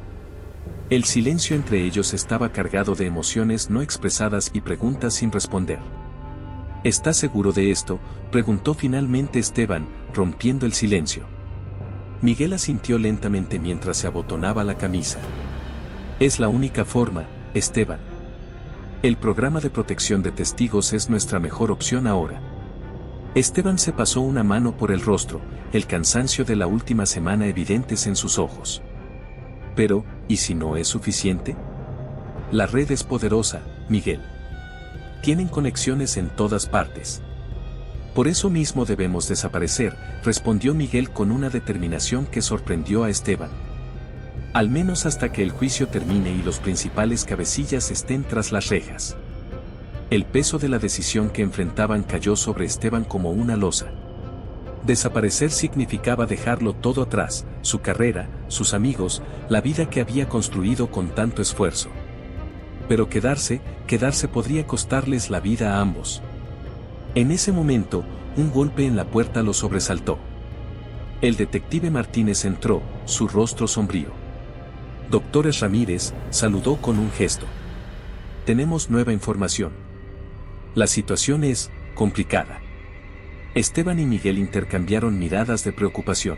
El silencio entre ellos estaba cargado de emociones no expresadas y preguntas sin responder. ¿Estás seguro de esto?, preguntó finalmente Esteban, rompiendo el silencio. Miguel asintió lentamente mientras se abotonaba la camisa. Es la única forma, Esteban. El programa de protección de testigos es nuestra mejor opción ahora. Esteban se pasó una mano por el rostro, el cansancio de la última semana evidentes en sus ojos. Pero, ¿y si no es suficiente? La red es poderosa, Miguel. Tienen conexiones en todas partes. Por eso mismo debemos desaparecer, respondió Miguel con una determinación que sorprendió a Esteban. Al menos hasta que el juicio termine y los principales cabecillas estén tras las rejas. El peso de la decisión que enfrentaban cayó sobre Esteban como una losa. Desaparecer significaba dejarlo todo atrás, su carrera, sus amigos, la vida que había construido con tanto esfuerzo. Pero quedarse podría costarles la vida a ambos. En ese momento, un golpe en la puerta lo sobresaltó. El detective Martínez entró, su rostro sombrío. Doctor Ramírez, saludó con un gesto. Tenemos nueva información. La situación es complicada. Esteban y Miguel intercambiaron miradas de preocupación.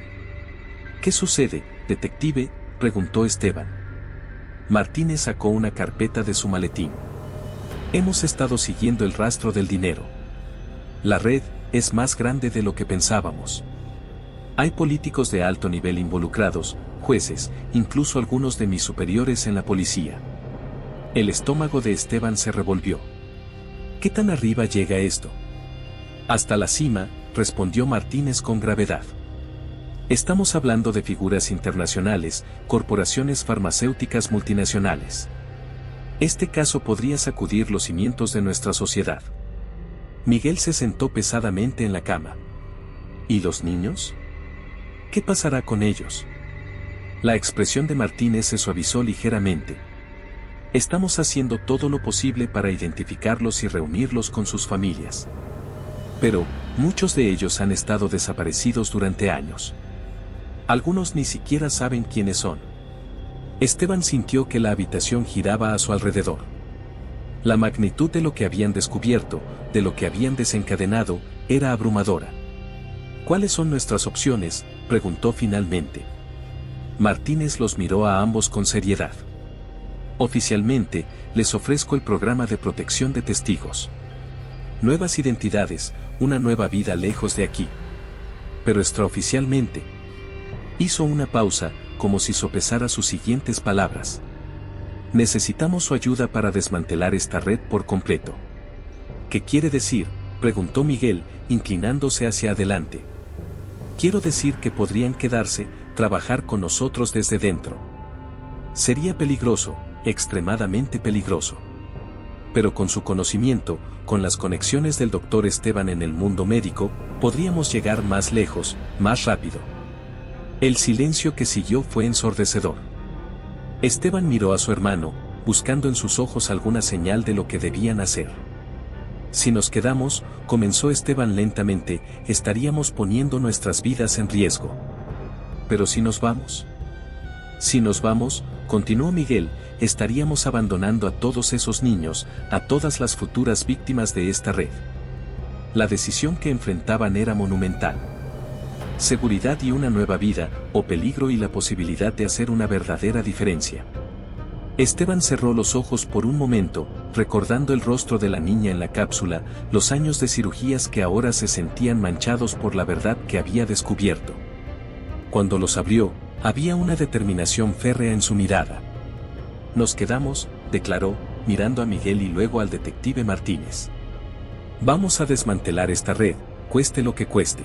¿Qué sucede, detective?, preguntó Esteban. Martínez sacó una carpeta de su maletín. Hemos estado siguiendo el rastro del dinero. La red es más grande de lo que pensábamos. Hay políticos de alto nivel involucrados, jueces, incluso algunos de mis superiores en la policía. El estómago de Esteban se revolvió. ¿Qué tan arriba llega esto? Hasta la cima, respondió Martínez con gravedad. Estamos hablando de figuras internacionales, corporaciones farmacéuticas multinacionales. Este caso podría sacudir los cimientos de nuestra sociedad. Miguel se sentó pesadamente en la cama. ¿Y los niños? ¿Qué pasará con ellos? La expresión de Martínez se suavizó ligeramente. Estamos haciendo todo lo posible para identificarlos y reunirlos con sus familias. Pero, muchos de ellos han estado desaparecidos durante años. Algunos ni siquiera saben quiénes son. Esteban sintió que la habitación giraba a su alrededor. La magnitud de lo que habían descubierto, de lo que habían desencadenado, era abrumadora. ¿Cuáles son nuestras opciones?, preguntó finalmente. Martínez los miró a ambos con seriedad. Oficialmente, les ofrezco el programa de protección de testigos. Nuevas identidades, una nueva vida lejos de aquí. Pero extraoficialmente. Hizo una pausa, como si sopesara sus siguientes palabras. Necesitamos su ayuda para desmantelar esta red por completo. ¿Qué quiere decir?, preguntó Miguel, inclinándose hacia adelante. Quiero decir que podrían quedarse, trabajar con nosotros desde dentro. Sería peligroso, extremadamente peligroso. Pero con su conocimiento, con las conexiones del doctor Esteban en el mundo médico, podríamos llegar más lejos, más rápido. El silencio que siguió fue ensordecedor. Esteban miró a su hermano, buscando en sus ojos alguna señal de lo que debían hacer. Si nos quedamos, comenzó Esteban lentamente, estaríamos poniendo nuestras vidas en riesgo. Pero si nos vamos. Si nos vamos, continuó Miguel, estaríamos abandonando a todos esos niños, a todas las futuras víctimas de esta red. La decisión que enfrentaban era monumental. Seguridad y una nueva vida, o peligro y la posibilidad de hacer una verdadera diferencia. Esteban cerró los ojos por un momento, recordando el rostro de la niña en la cápsula, los años de cirugías que ahora se sentían manchados por la verdad que había descubierto. Cuando los abrió, había una determinación férrea en su mirada. Nos quedamos, declaró, mirando a Miguel y luego al detective Martínez. Vamos a desmantelar esta red, cueste lo que cueste.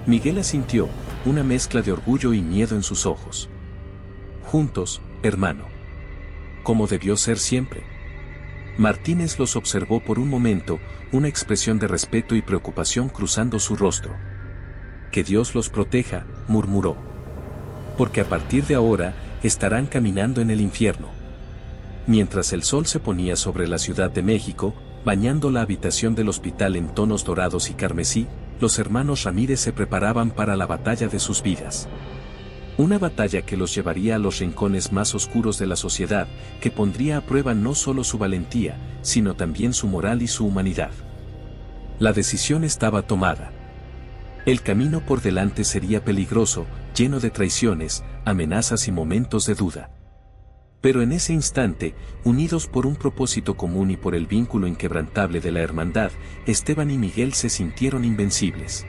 Miguel asintió, una mezcla de orgullo y miedo en sus ojos. Juntos, hermano. como debió ser siempre. Martínez los observó por un momento, una expresión de respeto y preocupación cruzando su rostro. Que Dios los proteja, murmuró. Porque a partir de ahora, estarán caminando en el infierno. Mientras el sol se ponía sobre la Ciudad de México, bañando la habitación del hospital en tonos dorados y carmesí, los hermanos Ramírez se preparaban para la batalla de sus vidas. Una batalla que los llevaría a los rincones más oscuros de la sociedad, que pondría a prueba no solo su valentía, sino también su moral y su humanidad. La decisión estaba tomada. El camino por delante sería peligroso, lleno de traiciones, amenazas y momentos de duda. Pero en ese instante, unidos por un propósito común y por el vínculo inquebrantable de la hermandad, Esteban y Miguel se sintieron invencibles.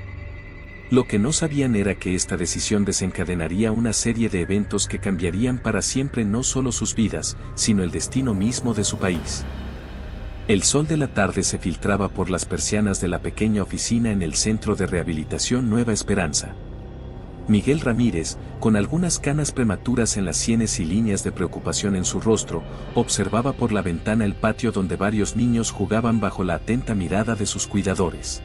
Lo que no sabían era que esta decisión desencadenaría una serie de eventos que cambiarían para siempre no solo sus vidas, sino el destino mismo de su país. El sol de la tarde se filtraba por las persianas de la pequeña oficina en el Centro de Rehabilitación Nueva Esperanza. Miguel Ramírez, con algunas canas prematuras en las sienes y líneas de preocupación en su rostro, observaba por la ventana el patio donde varios niños jugaban bajo la atenta mirada de sus cuidadores.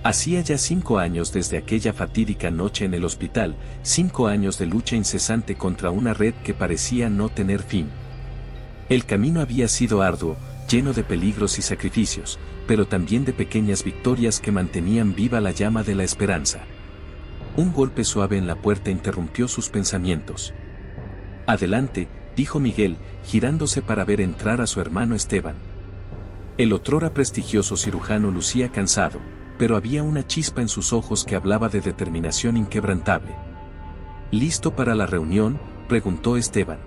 Hacía ya 5 años desde aquella fatídica noche en el hospital, 5 años de lucha incesante contra una red que parecía no tener fin. El camino había sido arduo, lleno de peligros y sacrificios, pero también de pequeñas victorias que mantenían viva la llama de la esperanza. Un golpe suave en la puerta interrumpió sus pensamientos. «Adelante», dijo Miguel, girándose para ver entrar a su hermano Esteban. El otrora prestigioso cirujano lucía cansado, pero había una chispa en sus ojos que hablaba de determinación inquebrantable. «¿Listo para la reunión?», preguntó Esteban.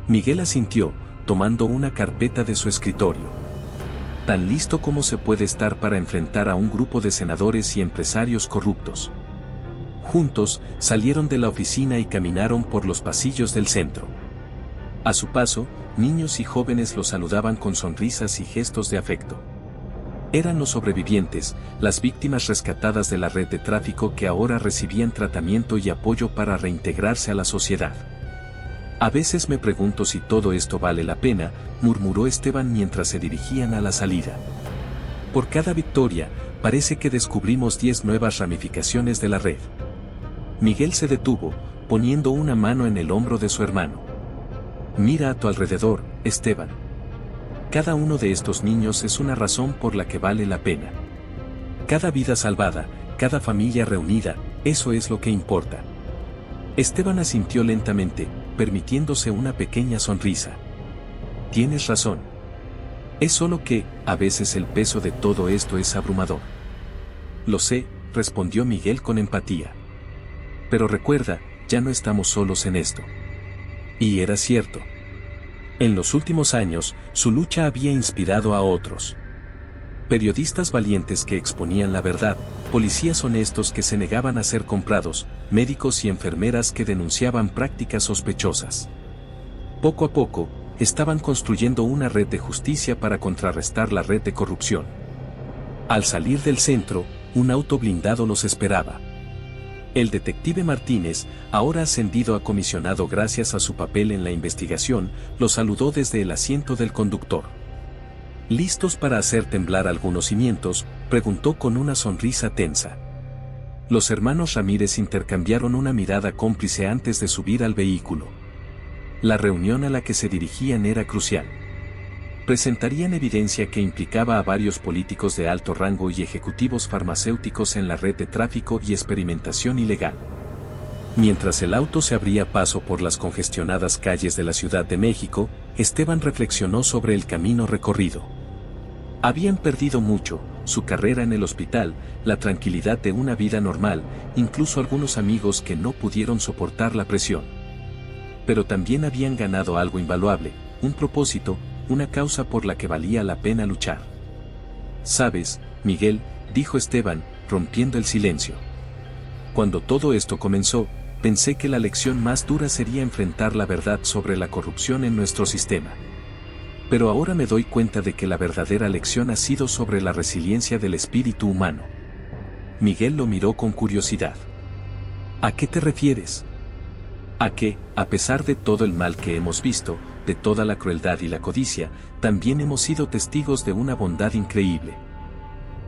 Miguel asintió, tomando una carpeta de su escritorio. Tan listo como se puede estar para enfrentar a un grupo de senadores y empresarios corruptos. Juntos, salieron de la oficina y caminaron por los pasillos del centro. A su paso, niños y jóvenes los saludaban con sonrisas y gestos de afecto. Eran los sobrevivientes, las víctimas rescatadas de la red de tráfico que ahora recibían tratamiento y apoyo para reintegrarse a la sociedad. «A veces me pregunto si todo esto vale la pena», murmuró Esteban mientras se dirigían a la salida. «Por cada victoria, parece que descubrimos 10 nuevas ramificaciones de la red». Miguel se detuvo, poniendo una mano en el hombro de su hermano. «Mira a tu alrededor, Esteban. Cada uno de estos niños es una razón por la que vale la pena. Cada vida salvada, cada familia reunida, eso es lo que importa». Esteban asintió lentamente, permitiéndose una pequeña sonrisa. «Tienes razón. Es solo que, a veces el peso de todo esto es abrumador». «Lo sé», respondió Miguel con empatía. «Pero recuerda, ya no estamos solos en esto». Y era cierto. En los últimos años, su lucha había inspirado a otros. Periodistas valientes que exponían la verdad, policías honestos que se negaban a ser comprados, médicos y enfermeras que denunciaban prácticas sospechosas. Poco a poco, estaban construyendo una red de justicia para contrarrestar la red de corrupción. Al salir del centro, un auto blindado los esperaba. El detective Martínez, ahora ascendido a comisionado gracias a su papel en la investigación, los saludó desde el asiento del conductor. «¿Listos para hacer temblar algunos cimientos?», preguntó con una sonrisa tensa. Los hermanos Ramírez intercambiaron una mirada cómplice antes de subir al vehículo. La reunión a la que se dirigían era crucial. Presentarían evidencia que implicaba a varios políticos de alto rango y ejecutivos farmacéuticos en la red de tráfico y experimentación ilegal. Mientras el auto se abría paso por las congestionadas calles de la Ciudad de México, Esteban reflexionó sobre el camino recorrido. Habían perdido mucho, su carrera en el hospital, la tranquilidad de una vida normal, incluso algunos amigos que no pudieron soportar la presión. Pero también habían ganado algo invaluable, un propósito, una causa por la que valía la pena luchar. «¿Sabes, Miguel?», dijo Esteban, rompiendo el silencio. «Cuando todo esto comenzó, pensé que la lección más dura sería enfrentar la verdad sobre la corrupción en nuestro sistema. Pero ahora me doy cuenta de que la verdadera lección ha sido sobre la resiliencia del espíritu humano». Miguel lo miró con curiosidad. «¿A qué te refieres?». «A que, a pesar de todo el mal que hemos visto, de toda la crueldad y la codicia, también hemos sido testigos de una bondad increíble.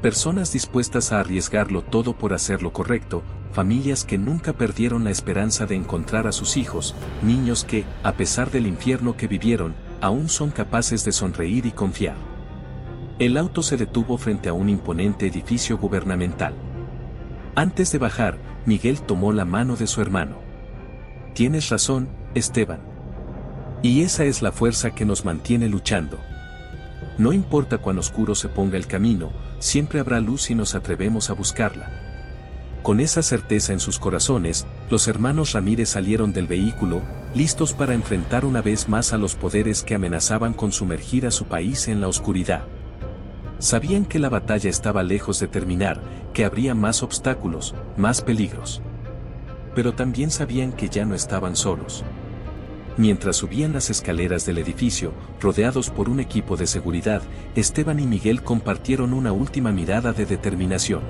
Personas dispuestas a arriesgarlo todo por hacer lo correcto, familias que nunca perdieron la esperanza de encontrar a sus hijos, niños que, a pesar del infierno que vivieron, aún son capaces de sonreír y confiar. El auto se detuvo frente a un imponente edificio gubernamental. Antes de bajar, Miguel tomó la mano de su hermano. Tienes razón, Esteban. Y esa es la fuerza que nos mantiene luchando. No importa cuán oscuro se ponga el camino, siempre habrá luz si nos atrevemos a buscarla. Con esa certeza en sus corazones, los hermanos Ramírez salieron del vehículo, listos para enfrentar una vez más a los poderes que amenazaban con sumergir a su país en la oscuridad. Sabían que la batalla estaba lejos de terminar, que habría más obstáculos, más peligros. Pero también sabían que ya no estaban solos. Mientras subían las escaleras del edificio, rodeados por un equipo de seguridad, Esteban y Miguel compartieron una última mirada de determinación.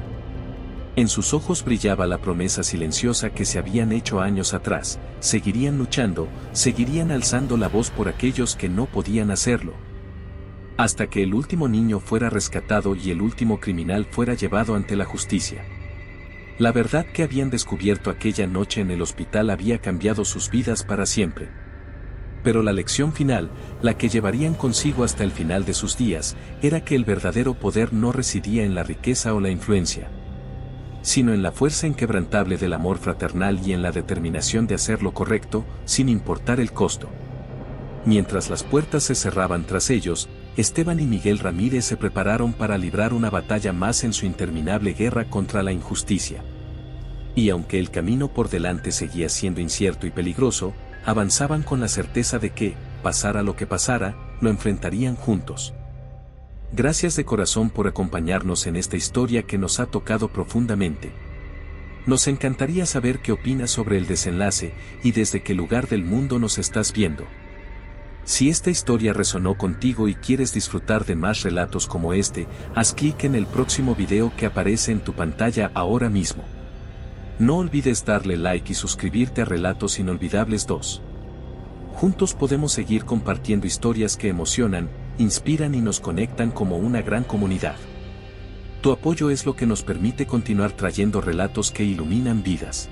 En sus ojos brillaba la promesa silenciosa que se habían hecho años atrás: seguirían luchando, seguirían alzando la voz por aquellos que no podían hacerlo. Hasta que el último niño fuera rescatado y el último criminal fuera llevado ante la justicia. La verdad que habían descubierto aquella noche en el hospital había cambiado sus vidas para siempre. Pero la lección final, la que llevarían consigo hasta el final de sus días, era que el verdadero poder no residía en la riqueza o la influencia, sino en la fuerza inquebrantable del amor fraternal y en la determinación de hacer lo correcto, sin importar el costo. Mientras las puertas se cerraban tras ellos, Esteban y Miguel Ramírez se prepararon para librar una batalla más en su interminable guerra contra la injusticia. Y aunque el camino por delante seguía siendo incierto y peligroso, avanzaban con la certeza de que, pasara lo que pasara, lo enfrentarían juntos. Gracias de corazón por acompañarnos en esta historia que nos ha tocado profundamente. Nos encantaría saber qué opinas sobre el desenlace y desde qué lugar del mundo nos estás viendo. Si esta historia resonó contigo y quieres disfrutar de más relatos como este, haz clic en el próximo video que aparece en tu pantalla ahora mismo. No olvides darle like y suscribirte a Relatos Inolvidables 2. Juntos podemos seguir compartiendo historias que emocionan, inspiran y nos conectan como una gran comunidad. Tu apoyo es lo que nos permite continuar trayendo relatos que iluminan vidas.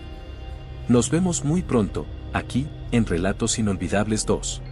Nos vemos muy pronto, aquí, en Relatos Inolvidables 2.